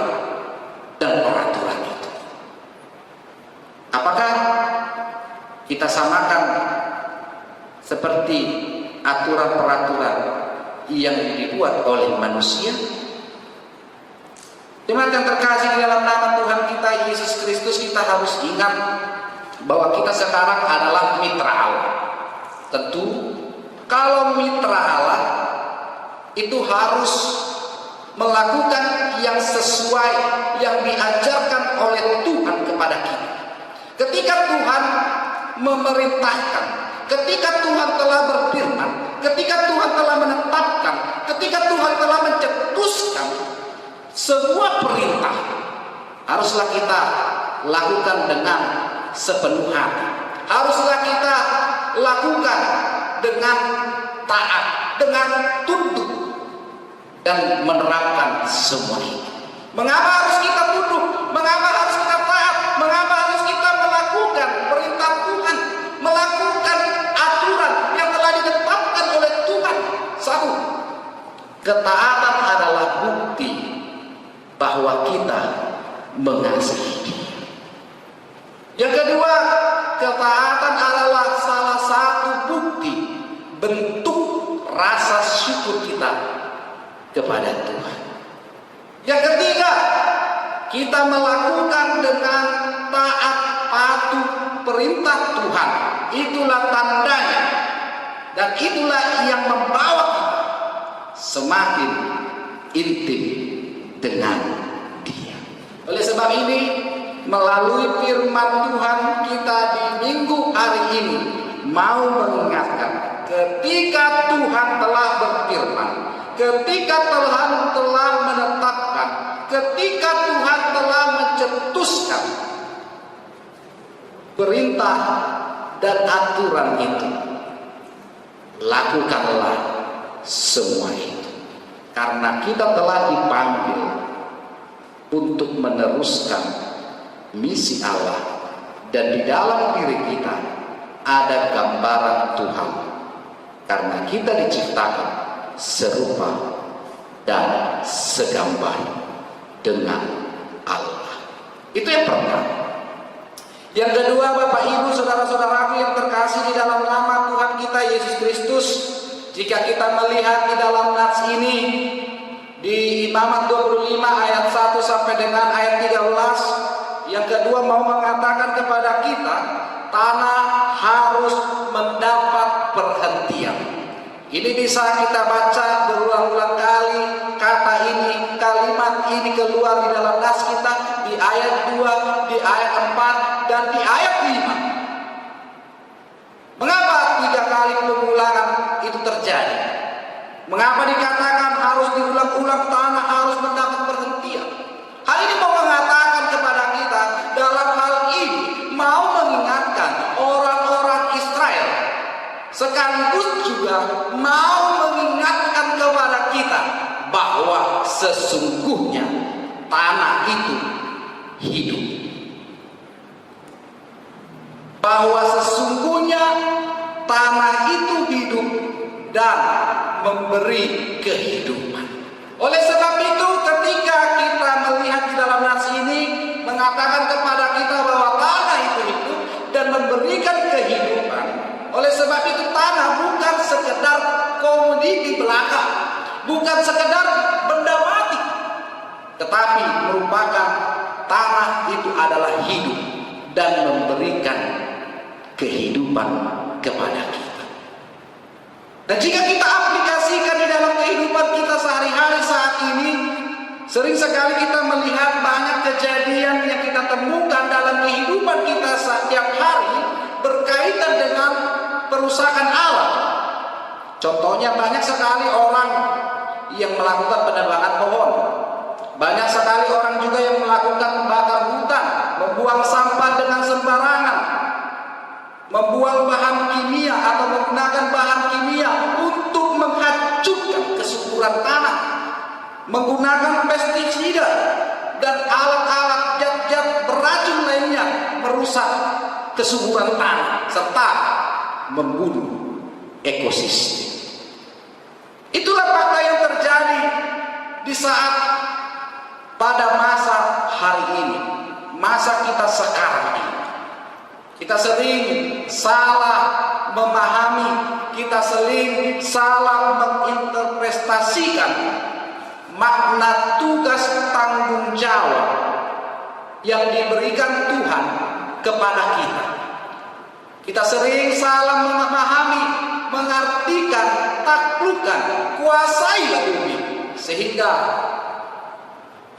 dan peraturan itu? Apakah kita samakan seperti aturan peraturan yang dibuat oleh manusia? Jemaat yang terkasih di dalam nama Tuhan kita Yesus Kristus, kita harus ingat bahwa kita sekarang adalah mitra Allah. Tentu kalau mitra Allah itu harus melakukan yang sesuai yang diajarkan oleh Tuhan kepada kita. Ketika Tuhan memerintahkan, ketika Tuhan telah berfirman, ketika Tuhan telah menetapkan, ketika Tuhan telah mencetuskan sebuah perintah, haruslah kita lakukan dengan sepenuh hati. Haruslah kita lakukan dengan taat, dengan tunduk, dan menerapkan semua itu. Mengapa harus kita tunduk? Mengapa harus kita taat? Mengapa harus kita melakukan perintah Tuhan, melakukan aturan yang telah ditetapkan oleh Tuhan? Satu, ketaatan adalah bukti bahwa kita mengasihi Dia. Yang kedua, ketaatan adalah salah satu bukti bentuk rasa syukur kita kepada Tuhan. Yang ketiga, kita melakukan dengan taat patuh perintah Tuhan. Itulah tandanya dan itulah yang membawa kita semakin intim dengan Dia. Oleh sebab ini, melalui firman Tuhan kita di minggu hari ini mau mengingatkan, ketika Tuhan telah berfirman, ketika Tuhan telah menetapkan, ketika Tuhan telah mencetuskan perintah dan aturan itu, lakukanlah semua itu. Karena kita telah dipanggil untuk meneruskan misi Allah, dan di dalam diri kita ada gambaran Tuhan, karena kita diciptakan serupa dan segambar dengan Allah. Itu yang pertama. Yang kedua, Bapak Ibu saudara-saudaraku yang terkasih di dalam nama Tuhan kita Yesus Kristus, jika kita melihat di dalam nats ini di Imamat 25 ayat 1 sampai dengan ayat 13, yang kedua mau mengatakan kepada kita, tanah harus mendapat perhentian. Ini bisa kita baca berulang-ulang kali, kata ini, kalimat ini keluar di dalam nas kita di ayat 2, di ayat 4, dan di ayat 5. Mengapa 3 kali pengulangan itu terjadi? Mengapa dikatakan harus diulang-ulang, tanah harus mendapat perhentian? Hal ini mau mengatakan kepada kita, dalam hal ini mau mengingatkan orang-orang Israel, sekaligus juga mau mengingatkan kepada kita bahwa sesungguhnya tanah itu hidup, bahwa sesungguhnya tanah itu hidup dan memberi kehidupan. Oleh sebab itu, ketika kita melihat di dalam nas ini mengatakan kepada kita bahwa tanah itu hidup dan memberikan kehidupan, oleh sebab itu tanah bukan sekedar komoditi belaka, bukan sekedar benda mati, tetapi merupakan tanah itu adalah hidup dan memberikan kehidupan kepada kita. Dan jika kita aplikasikan di dalam kehidupan kita sehari-hari saat ini, sering sekali kita melihat banyak kejadian yang kita temukan dalam kehidupan kita setiap hari berkaitan dengan perusakan alam. Contohnya banyak sekali orang yang melakukan penebangan pohon. Banyak sekali orang juga yang melakukan membakar hutan, membuang sampah dengan sembarangan, membuang bahan kimia atau menggunakan bahan kimia untuk menghancurkan kesuburan tanah, menggunakan pestisida dan alat-alat zat-zat beracun lainnya merusak kesuburan tanah serta membunuh ekosistem. Itulah fakta yang terjadi di saat pada masa hari ini, masa kita sekarang ini. Kita sering salah memahami, kita sering salah menginterpretasikan makna tugas tanggung jawab yang diberikan Tuhan kepada kita. Kita sering salah memahami, mengartikan, taklukkan, kuasailah bumi, sehingga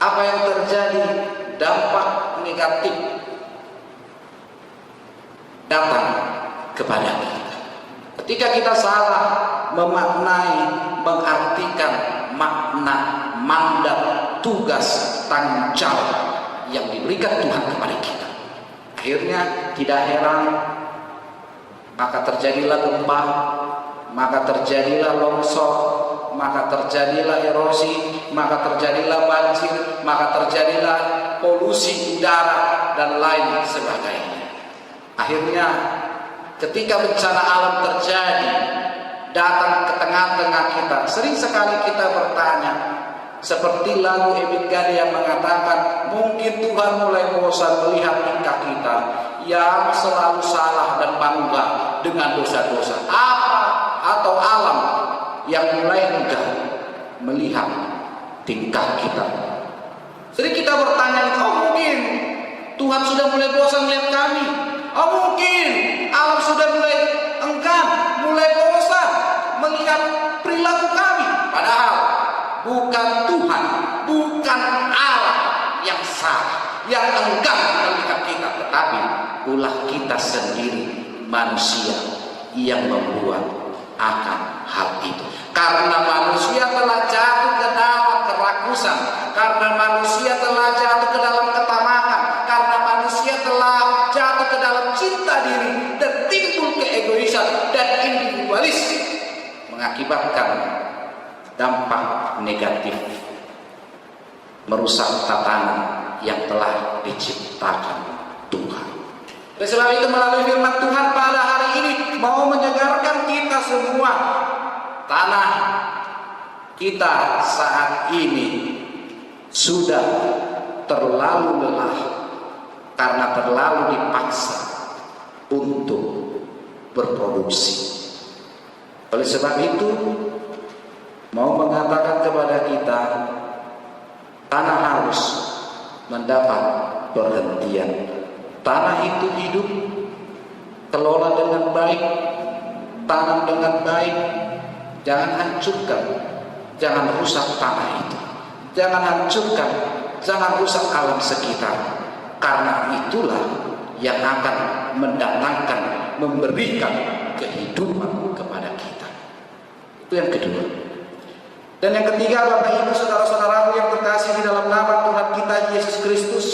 apa yang terjadi, dampak negatif datang kepada kita. Ketika kita salah memaknai, mengartikan makna, mandat, tugas, tanggung jawab yang diberikan Tuhan kepada kita, akhirnya tidak heran maka terjadilah gempa, maka terjadilah longsor, maka terjadilah erosi, maka terjadilah banjir, maka terjadilah polusi udara dan lain sebagainya. Akhirnya ketika bencana alam terjadi datang ke tengah-tengah kita, sering sekali kita bertanya, seperti lagu Ebit Gade yang mengatakan, mungkin Tuhan mulai bosan melihat tingkah kita yang selalu salah dan bangga dengan dosa-dosa. Apa atau alam yang mulai enggan melihat tingkah kita. Sering kita bertanya, oh mungkin Tuhan sudah mulai bosan melihat kami. Oh mungkin alam sudah mulai enggan, mulai bosan melihat perilaku kami. Padahal bukan Tuhan, bukan Allah yang salah, yang enggan melihat kita, tetapi ulah kita sendiri manusia yang membuat akan hal itu. Karena manusia telah jatuh ke dalam kerakusan, karena manusia telah jatuh ke dalam ketamakan, karena manusia telah jatuh ke dalam cinta diri dan timbul keegoisan dan individualis, mengakibatkan dampak negatif, merusak tatanan yang telah diciptakan Tuhan. Oleh sebab itu melalui firman Tuhan pada hari ini mau menyegarkan kita semua. Tanah kita saat ini sudah terlalu lelah karena terlalu dipaksa untuk berproduksi. Oleh sebab itu mau mengatakan kepada kita, tanah harus mendapat perhentian. Tanah itu hidup, kelola dengan baik, tanam dengan baik. Jangan hancurkan, jangan rusak tanah itu, jangan hancurkan, jangan rusak alam sekitar. Karena itulah yang akan mendatangkan, memberikan kehidupan kepada kita. Itu yang kedua. Dan yang ketiga, Bapak Ibu saudara-saudaraku yang terkasih di dalam nama Tuhan kita Yesus Kristus,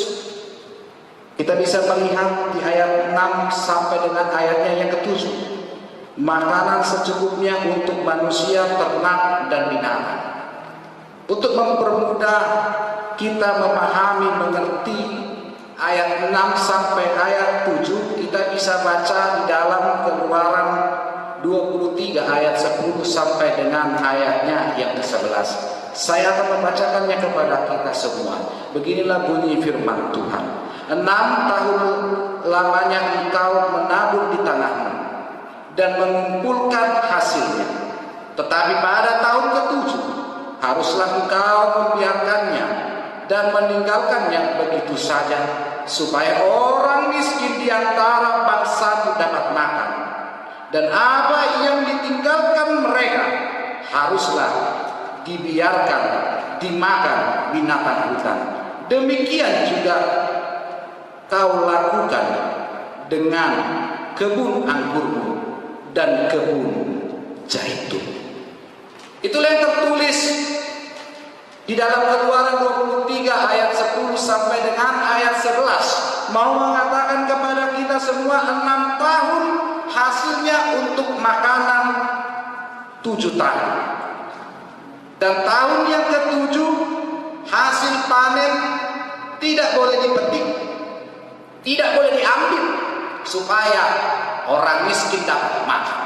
kita bisa melihat di ayat 6 sampai dengan ayatnya yang ke-7. Makanan secukupnya untuk manusia, ternak, dan binatang. Untuk mempermudah kita memahami, mengerti ayat 6 sampai ayat 7, kita bisa baca di dalam Keluaran 23 ayat 10 sampai dengan ayatnya yang ke-11. Saya akan membacakannya kepada kita semua. Beginilah bunyi firman Tuhan. 6 tahun lamanya engkau menabur di tanahmu dan mengumpulkan hasilnya. Tetapi pada tahun ke-7 haruslah engkau membiarkannya dan meninggalkannya begitu saja, supaya orang miskin di antara bangsa dapat makan. Dan apa yang ditinggalkan mereka haruslah dibiarkan dimakan binatang hutan. Demikian juga kau lakukan dengan kebun anggurmu dan kebun zaitun. Itulah yang tertulis di dalam Keluaran 23 ayat 10 sampai dengan ayat 11. Mau mengatakan kepada kita semua 6 tahun hasilnya untuk makanan 7 tahun. Dan tahun yang ke-7 hasil panen tidak boleh dipetik, tidak boleh diambil, supaya orang miskin dapat makan,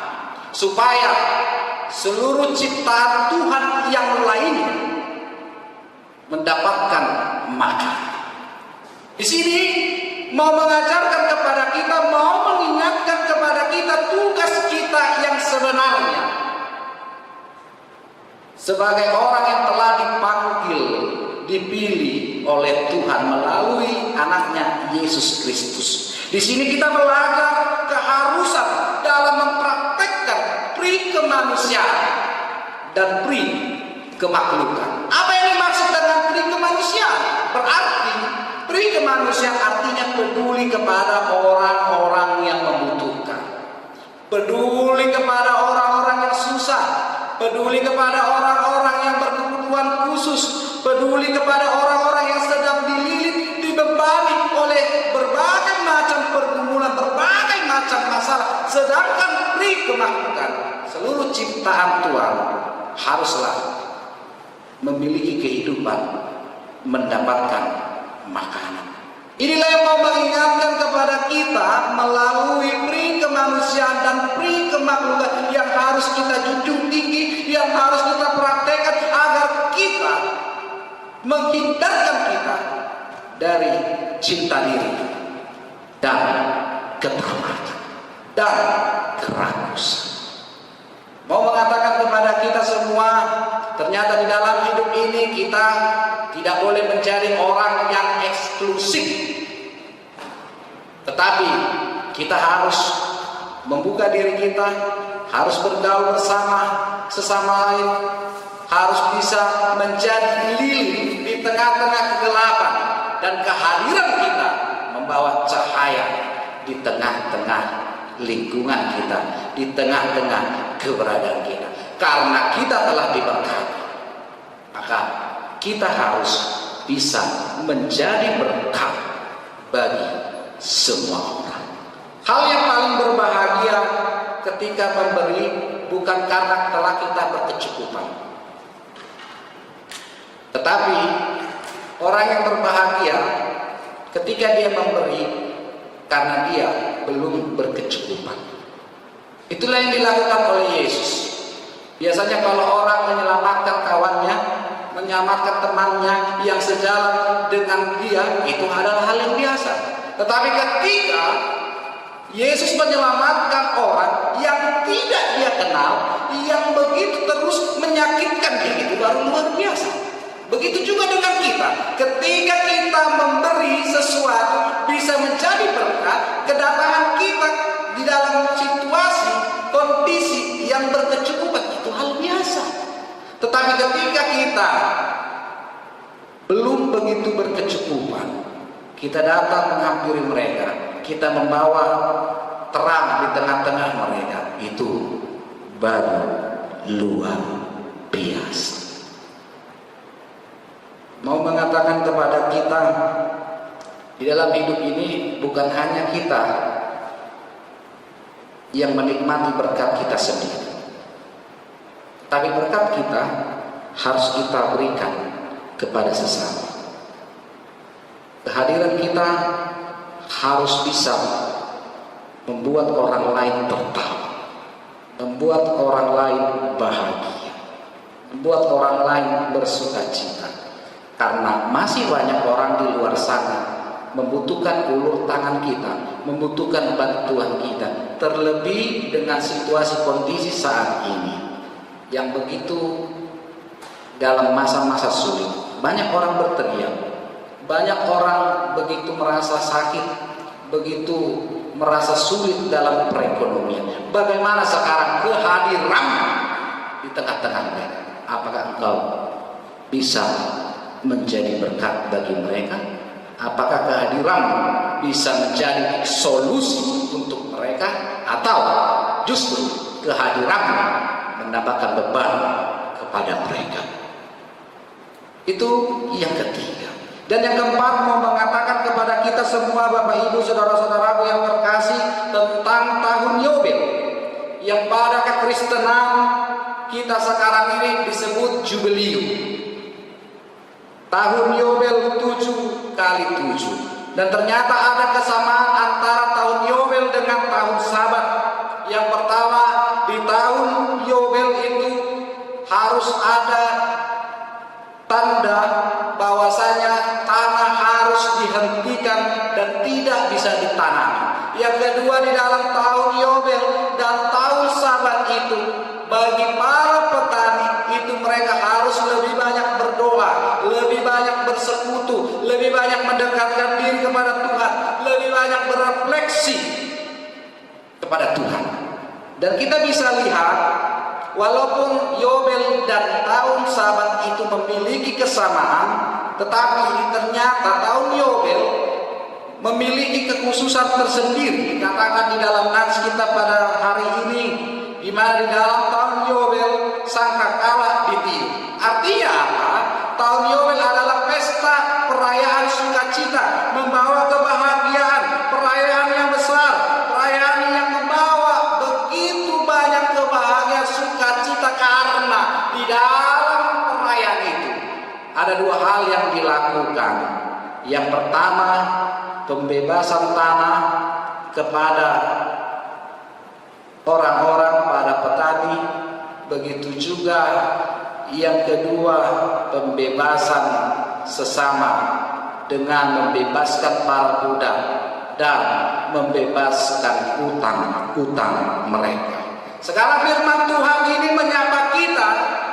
supaya seluruh ciptaan Tuhan yang lainnya mendapatkan makan. Di sini mau mengajarkan kepada kita, mau mengingatkan kepada kita tugas kita yang sebenarnya sebagai orang yang telah dipanggil, dipilih oleh Tuhan melalui anaknya Yesus Kristus. Di sini kita belajar keharusan dalam mempraktekkan pri kemanusiaan dan pri kemaklukan. Apa yang dimaksud dengan pri kemanusiaan? Berarti pri kemanusiaan artinya peduli kepada orang-orang yang membutuhkan, peduli kepada orang-orang yang susah, peduli kepada orang-orang yang berkebutuhan khusus, peduli kepada orang-orang yang sedang dililit, dibebani oleh berbagai macam pergumulan, berbagai macam masalah. Sedangkan pri kemaklukan, seluruh ciptaan Tuhan haruslah memiliki kehidupan, mendapatkan makanan. Inilah yang mau mengingatkan kepada kita melalui pri kemanusiaan dan pri kemaklukan yang harus kita junjung tinggi, yang harus kita praktekkan agar kita menghindarkan kita dari cinta diri dan ketakwaan dan kerakusan. Mau mengatakan kepada kita semua, ternyata di dalam hidup ini kita tidak boleh menjadi orang yang eksklusif, tetapi kita harus membuka diri kita, harus bergaul bersama sesama lain, harus bisa menjadi lilin di tengah-tengah kegelapan, dan kehadiran kita membawa cahaya di tengah-tengah lingkungan kita, di tengah-tengah keberadaan kita. Karena kita telah diberkati, maka kita harus bisa menjadi berkat bagi semua orang. Hal yang paling berbahagia ketika memberi bukan karena telah kita berkecukupan, tetapi orang yang berbahagia ketika dia memberi karena dia belum berkecukupan. Itulah yang dilakukan oleh Yesus. Biasanya kalau orang menyelamatkan kawannya, menyelamatkan temannya yang sejalan dengan dia, itu adalah hal yang biasa. Tetapi ketika Yesus menyelamatkan orang yang tidak dia kenal, yang begitu terus menyakitkan dia, itu baru luar biasa. Begitu juga dengan kita. Ketika kita memberi sesuatu bisa menjadi berkat, kedatangan kita di dalam situasi, kondisi yang berkecukupan, itu hal biasa. Tetapi ketika kita belum begitu berkecukupan, kita datang menghampiri mereka, kita membawa terang di tengah-tengah mereka, itu baru luar biasa. Mau mengatakan kepada kita, di dalam hidup ini bukan hanya kita yang menikmati berkat kita sendiri, tapi berkat kita harus kita berikan kepada sesama. Kehadiran kita harus bisa membuat orang lain tertawa, membuat orang lain bahagia, membuat orang lain bersukacita. Karena masih banyak orang di luar sana membutuhkan ulur tangan kita, membutuhkan bantuan kita. Terlebih dengan situasi kondisi saat ini yang begitu dalam masa-masa sulit. Banyak orang berteriak, banyak orang begitu merasa sakit, begitu merasa sulit dalam perekonomian. Bagaimana sekarang kehadiran di tengah-tengah mereka. Apakah engkau bisa menjadi berkat bagi mereka? Apakah kehadiranmu bisa menjadi solusi untuk mereka, atau justru kehadiranmu menambahkan beban kepada mereka? Itu yang ketiga. Dan yang keempat, mau mengatakan kepada kita semua, Bapak Ibu, saudara-saudaraku yang terkasih, tentang tahun Yobel, yang pada kekristenan kita sekarang ini disebut Jubilium. Tahun Yobel 7 kali 7. Dan ternyata ada kesamaan antara tahun Yobel dengan tahun Sabat. Yang pertama, di tahun Yobel itu harus ada tanda bahwasanya tanah harus dihentikan dan tidak bisa ditanami. Yang kedua, di dalam tahun Yobel dan tahun Sabat itu, bagi para petani itu mereka harus lebih banyak berdoa, lebih banyak bersekutu, lebih banyak mendekatkan diri kepada Tuhan, lebih banyak berefleksi kepada Tuhan. Dan kita bisa lihat, walaupun Yobel dan tahun Sabat itu memiliki kesamaan, tetapi ternyata tahun Yobel memiliki kekhususan tersendiri. Dikatakan di dalam nats kita pada hari ini, di mana di dalam tahun Yobel sangkakala ditiup. Artinya apa? Tahun Yobel adalah pesta perayaan sukacita, membawa kebahagiaan, perayaan yang besar, perayaan yang membawa begitu banyak kebahagiaan sukacita, karena di dalam perayaan itu ada dua hal yang dilakukan. Yang pertama, pembebasan tanah kepada orang-orang, pada petani. Begitu juga yang kedua, pembebasan sesama dengan membebaskan para budak dan membebaskan utang-utang mereka. Sekarang firman Tuhan ini menyapa kita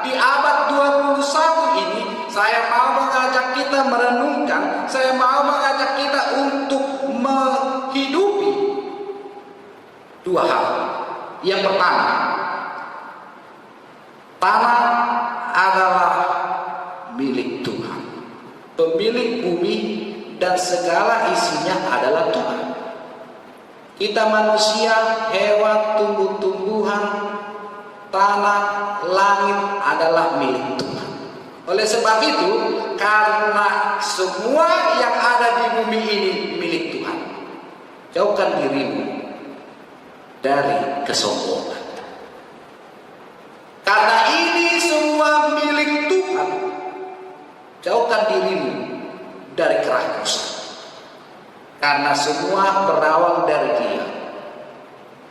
di abad 21 ini. Saya mau mengajak kita merenungkan, saya mau mengajak kita untuk menghidupi dua hal. Yang pertama, tanah adalah milik Tuhan. Pemilik bumi dan segala isinya adalah Tuhan. Kita manusia, hewan, tumbuh-tumbuhan, tanah, langit adalah milik Tuhan. Oleh sebab itu, karena semua yang ada di bumi ini milik Tuhan, jauhkan dirimu dari kesombongan. Karena ini semua milik Tuhan, jauhkan dirimu dari kerakusan. Karena semua berawal dari Dia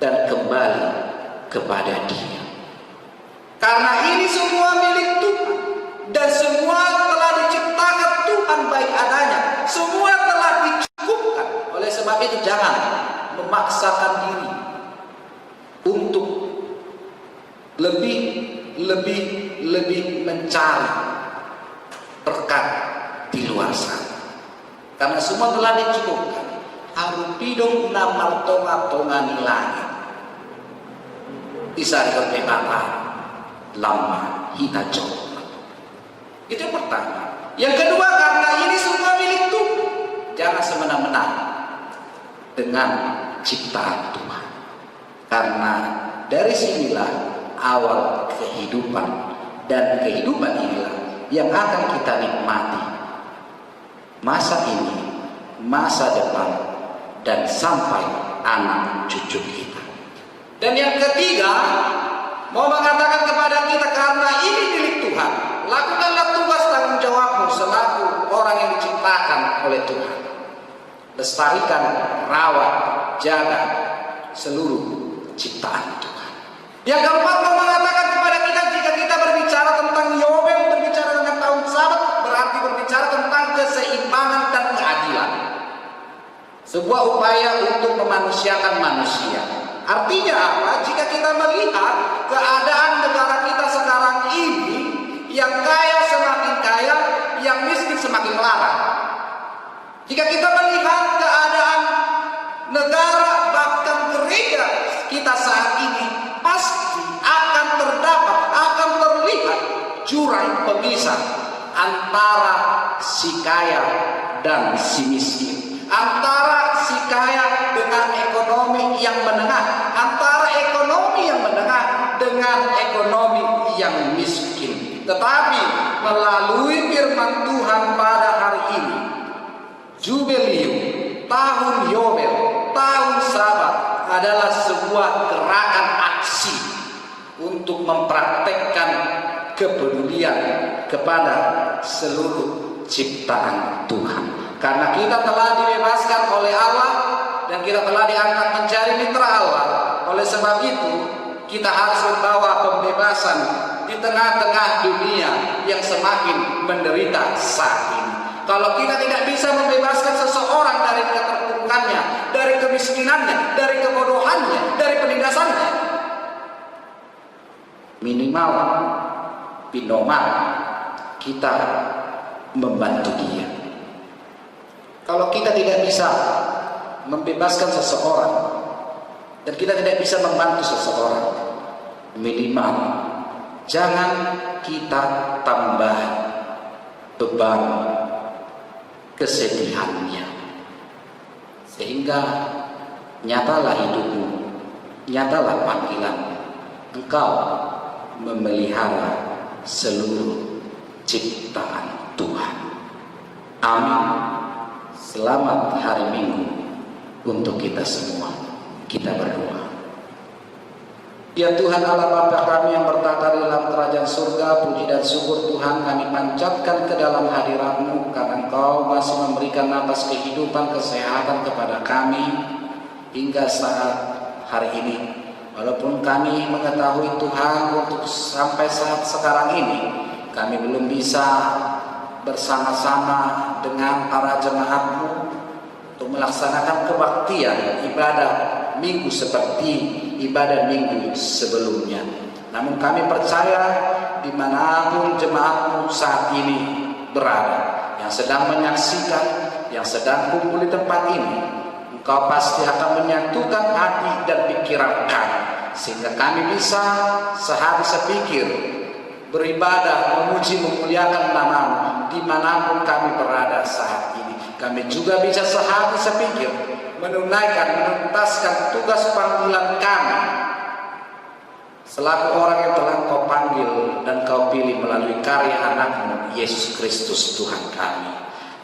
dan kembali kepada Dia. Karena ini semua milik Tuhan dan semua telah diciptakan Tuhan baik adanya. Semua telah dicukupkan. Oleh sebab itu jangan memaksakan diri untuk lebih mencari berkat di luar sana. Karena semua telah dicukupkan. Harupidong namal tonga-tonga ni langit. Isari kepematan lama hita coba. Itu yang pertama. Yang kedua, karena ini semua milik Tuhan, jangan semena-mena dengan ciptaan Tuhan. Karena dari sinilah awal kehidupan, dan kehidupan inilah yang akan kita nikmati masa ini, masa depan, dan sampai anak cucu kita. Dan yang ketiga, mau mengatakan kepada kita, karena ini milik Tuhan, lakukanlah tugas tanggung jawabmu selaku orang yang diciptakan oleh Tuhan. Lestarikan, rawat, jaga seluruh ciptaan Tuhan. Yang keempat, mau mengatakan kepada kita, jika kita berbicara tentang Yobel, berbicara tentang tahun Sabat, berarti berbicara tentang keseimbangan dan keadilan. Sebuah upaya untuk memanusiakan manusia. Artinya apa? Jika kita melihat keadaan negara kita sekarang ini, yang kaya semakin kaya, yang miskin semakin melarat. Jika kita melihat keadaan negara, bahkan gereja kita saat ini, pasti akan terdapat, akan jurang pemisah antara si kaya dan si miskin, antara si kaya dengan ekonomi yang menengah, antara ekonomi yang menengah dengan ekonomi yang miskin. Tetapi melalui firman Tuhan pada hari ini, Jubilium, tahun Yobel, tahun Sabat adalah sebuah gerakan aksi untuk mempraktekkan kepedulian kepada seluruh ciptaan Tuhan. Karena kita telah dibebaskan oleh Allah dan kita telah diangkat menjadi mitra Allah. Oleh sebab itu, kita harus membawa pembebasan di tengah-tengah dunia yang semakin menderita saat ini. Kalau kita tidak bisa membebaskan seseorang dari keterpurukannya, dari kemiskinannya, dari kebodohannya, dari penindasannya, minimal binomal kita membantu dia. Kalau kita tidak bisa membebaskan seseorang dan kita tidak bisa membantu seseorang, minimal jangan kita tambah beban kesedihannya, sehingga nyatalah hidupmu, nyatalah panggilan engkau memelihara seluruh ciptaan Tuhan. Amin. Selamat hari Minggu untuk kita semua. Kita berdoa. Ya Tuhan Allah Bapa kami yang bertata di dalam kerajaan surga, puji dan syukur Tuhan kami panjatkan ke dalam hadirat-Mu karena Engkau masih memberikan nafas kehidupan, kesehatan kepada kami hingga saat hari ini. Walaupun kami mengetahui Tuhan untuk sampai saat sekarang ini kami belum bisa bersama-sama dengan para jemaat-Mu untuk melaksanakan kebaktian ibadah minggu seperti ibadah minggu sebelumnya. Namun kami percaya dimanapun jemaat-Mu saat ini berada, yang sedang menyaksikan, yang sedang kumpul di tempat ini, Engkau pasti akan menyatukan hati dan pikiran kami, sehingga kami bisa sehari sepikir beribadah, memuji, memuliakan nama-Mu dimanapun kami berada saat ini. Kami juga bisa sehari sepikir menunaikan, menuntaskan tugas panggilan kami selaku orang yang telah Kau panggil dan Kau pilih melalui karya anak-Mu Yesus Kristus Tuhan kami.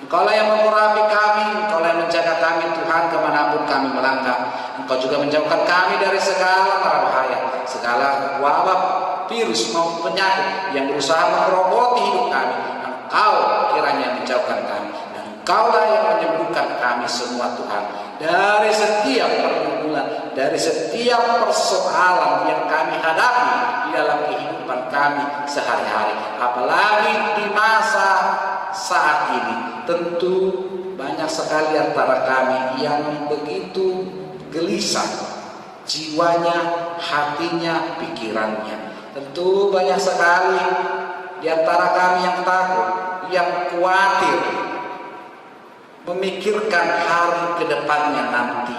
Engkaulah yang mengurapi kami, Engkaulah yang menjaga kami Tuhan kemanapun kami melangkah. Engkau juga menjauhkan kami dari segala mara bahaya, segala wabah, virus maupun penyakit yang berusaha mengerogoti hidup kami. Engkau kiranya menjauhkan kami, dan Engkaulah yang menyembuhkan kami semua Tuhan dari setiap pergumulan, dari setiap persoalan yang kami hadapi di dalam kehidupan kami sehari-hari. Apalagi di masa saat ini, tentu banyak sekali antara kami yang begitu gelisah jiwanya, hatinya, pikirannya. Tentu banyak sekali di antara kami yang takut, yang khawatir, memikirkan hari ke depannya nanti.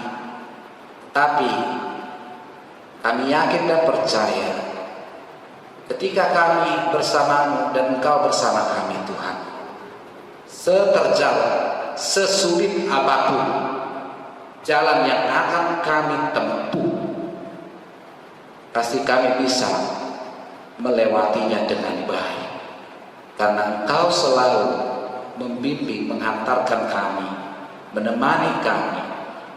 Tapi kami yakin dan percaya ketika kami bersama-Mu dan Engkau bersama kami Tuhan, seterjal, sesulit apapun jalan yang akan kami tempuh, pasti kami bisa melewatinya dengan baik, karena Engkau selalu membimbing, menghantarkan kami, menemani kami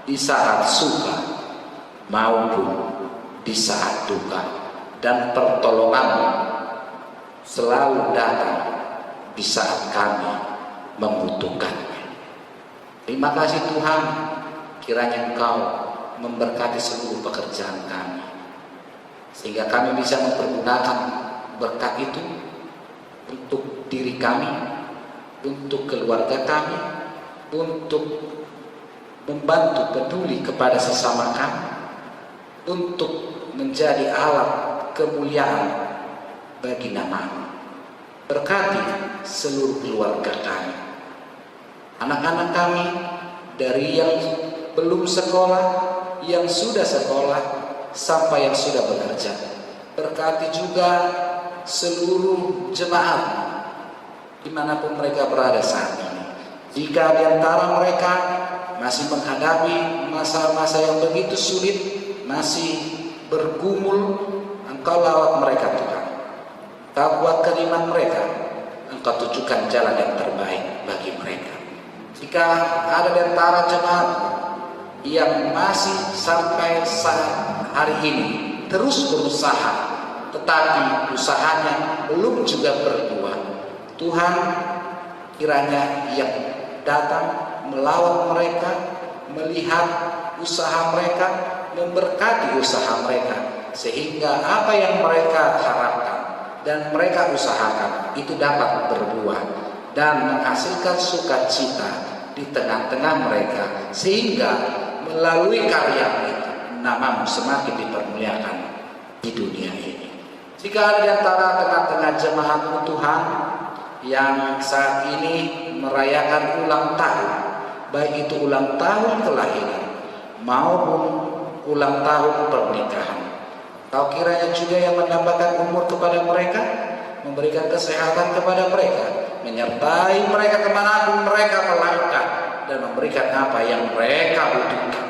di saat suka maupun di saat duka, dan pertolongan-Mu selalu datang di saat kami membutuhkannya. Terima kasih Tuhan, kiranya Engkau memberkati seluruh pekerjaan kami, sehingga kami bisa mempergunakan berkat itu untuk diri kami, untuk keluarga kami, untuk membantu peduli kepada sesama kami, untuk menjadi alat kemuliaan bagi nama-Mu. Berkati seluruh keluarga kami, anak-anak kami, dari yang belum sekolah, yang sudah sekolah, sampai yang sudah bekerja. Berkati berkati juga seluruh jemaat dimanapun mereka berada saat ini. Jika di antara mereka masih menghadapi masa-masa yang begitu sulit, masih bergumul, Engkau lawat mereka Tuhan. Engkau kuatkan iman mereka, Engkau tunjukkan jalan yang terbaik bagi mereka. Jika ada di antara jemaat yang masih sampai saat hari ini terus berusaha, tetapi usahanya belum juga berbuah, Tuhan kiranya yang datang melawat mereka, melihat usaha mereka, memberkati usaha mereka, sehingga apa yang mereka harapkan dan mereka usahakan itu dapat berbuah dan menghasilkan sukacita di tengah-tengah mereka, sehingga melalui karya itu namamu semakin dipermuliakan di dunia ini. Jika ada di antara tengah-tengah jemaatmu Tuhan yang saat ini merayakan ulang tahun, baik itu ulang tahun kelahiran maupun ulang tahun pernikahan, Kau kiranya juga yang menambahkan umur kepada mereka, memberikan kesehatan kepada mereka, menyertai mereka kemanapun mereka melangkah, dan memberikan apa yang mereka butuhkan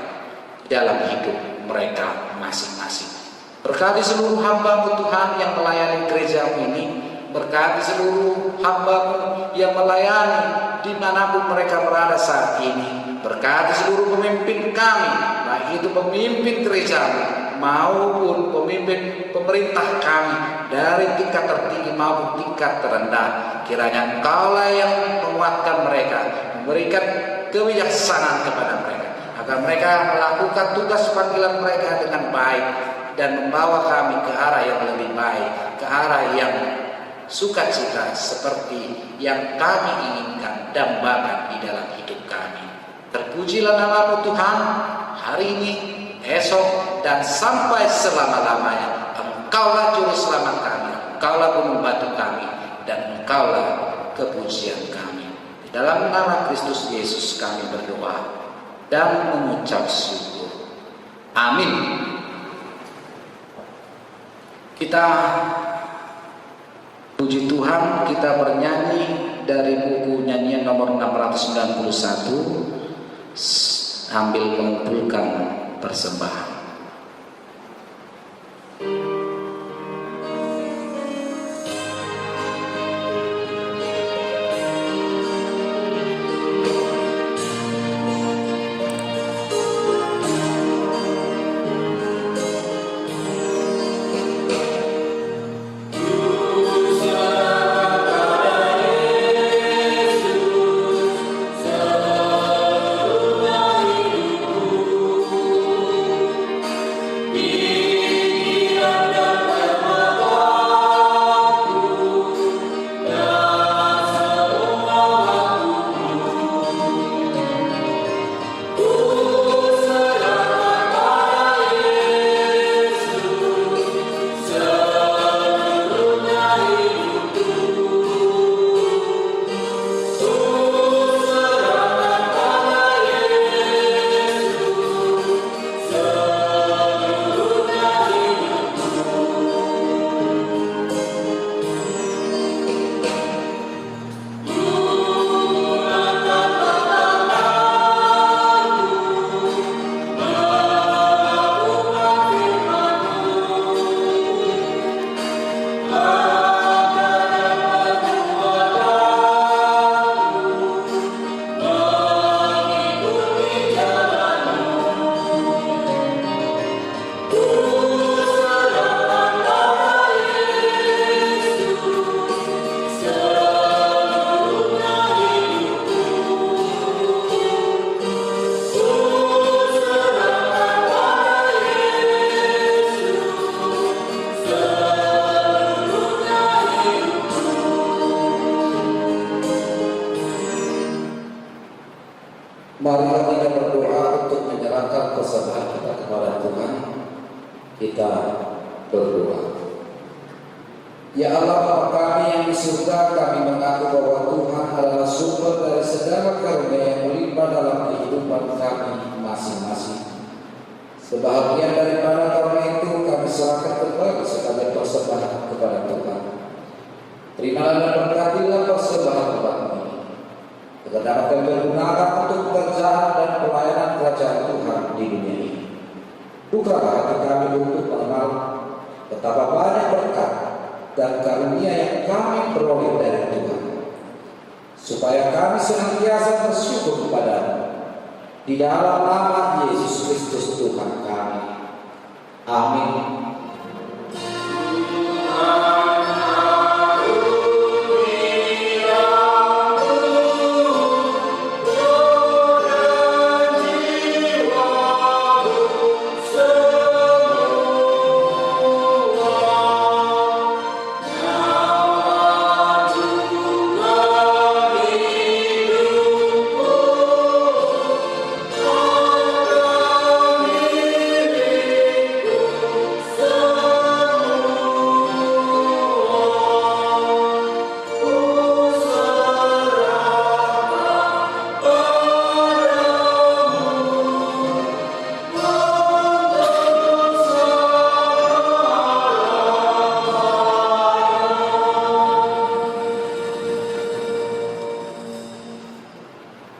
dalam hidup mereka masing-masing. Berkati seluruh hamba-Mu Tuhan yang melayani gereja ini, berkati seluruh hamba-Mu yang melayani dimanapun mereka berada saat ini, berkati seluruh pemimpin kami, baik itu pemimpin gereja maupun pemimpin pemerintah kami, dari tingkat tertinggi maupun tingkat terendah. Kiranya Engkaulah yang menguatkan mereka, memberikan kebijaksanaan kepada mereka, agar mereka melakukan tugas panggilan mereka dengan baik dan membawa kami ke arah yang lebih baik, ke arah yang sukacita seperti yang kami inginkan dambakan di dalam hidup kami. Terpujilah nama-Mu Tuhan hari ini, esok, dan sampai selama-lamanya. Engkaulah juru selamat kami, Engkaulah gunung batu kami, dan Engkaulah kepujian kami. Di dalam nama Kristus Yesus kami berdoa dan mengucap syukur. Amin. Kita puji Tuhan, kita bernyanyi dari buku nyanyian nomor 691 sambil mengumpulkan persembahan. Marilah kita berdoa untuk menyerahkan persembahan kita kepada Tuhan. Kita berdoa. Ya Allah Bapa kami yang di surga, kami mengaku bahwa Tuhan adalah sumber dari segala karunia yang melimpah dalam kehidupan kami masing-masing. Sebahagian daripada karunia itu kami serahkan kembali sebagai persembahan kepada Tuhan. Terimalah dan berkatilah persembahan Tuhan ini. Agar dapat kami pergunakan untuk pekerjaan dan pelayanan kerajaan Tuhan di dunia ini. Bukalah hati kami untuk mengenal betapa banyak berkat dan karunia yang kami peroleh dari Tuhan, supaya kami senantiasa bersyukur kepada-Mu di dalam nama Yesus Kristus Tuhan kami. Amin.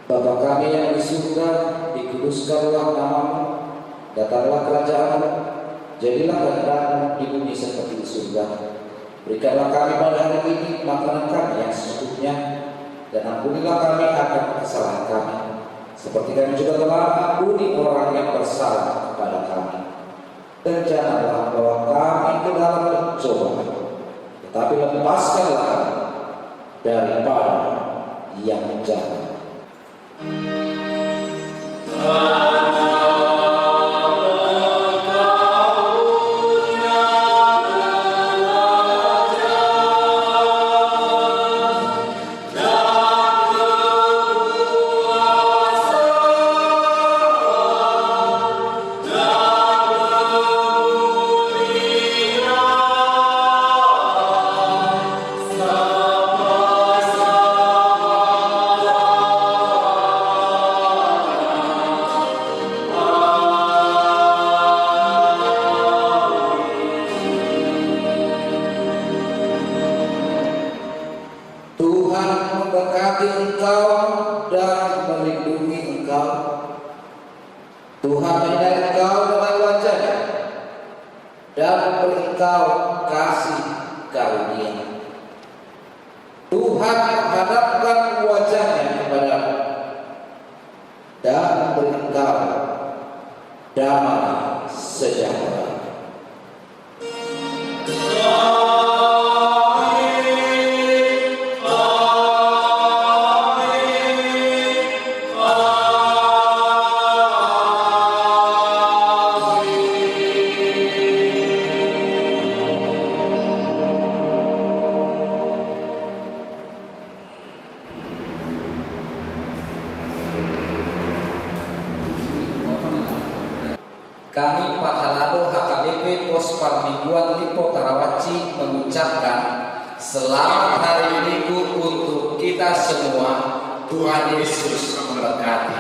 Bapa kami yang di surga, dikuduskanlah nama-Mu, datanglah kerajaan-Mu, jadilah kehendak-Mu di bumi seperti di surga. Berikanlah kami pada hari ini makanan kami yang secukupnya, dan ampunilah kami akan kesalahan kami, seperti kami juga telah ampuni orang yang bersalah kepada kami. Dan janganlah membawa kami ke dalam pencobaan, tetapi lepaskanlah kami daripada yang jahat. Tuhan memberkati engkau dan melindungi engkau. Tuhan menyinari engkau dengan wajah-Nya dan memberi engkau kasih karunia. Tuhan menghadapkan wajah-Nya kepadamu dan memberi engkau damai sejahtera. Kami Pahalado HKBP Pos Parmingguan Lipo Karawaci mengucapkan selamat hari Minggu untuk kita semua. Tuhan Yesus memberkati.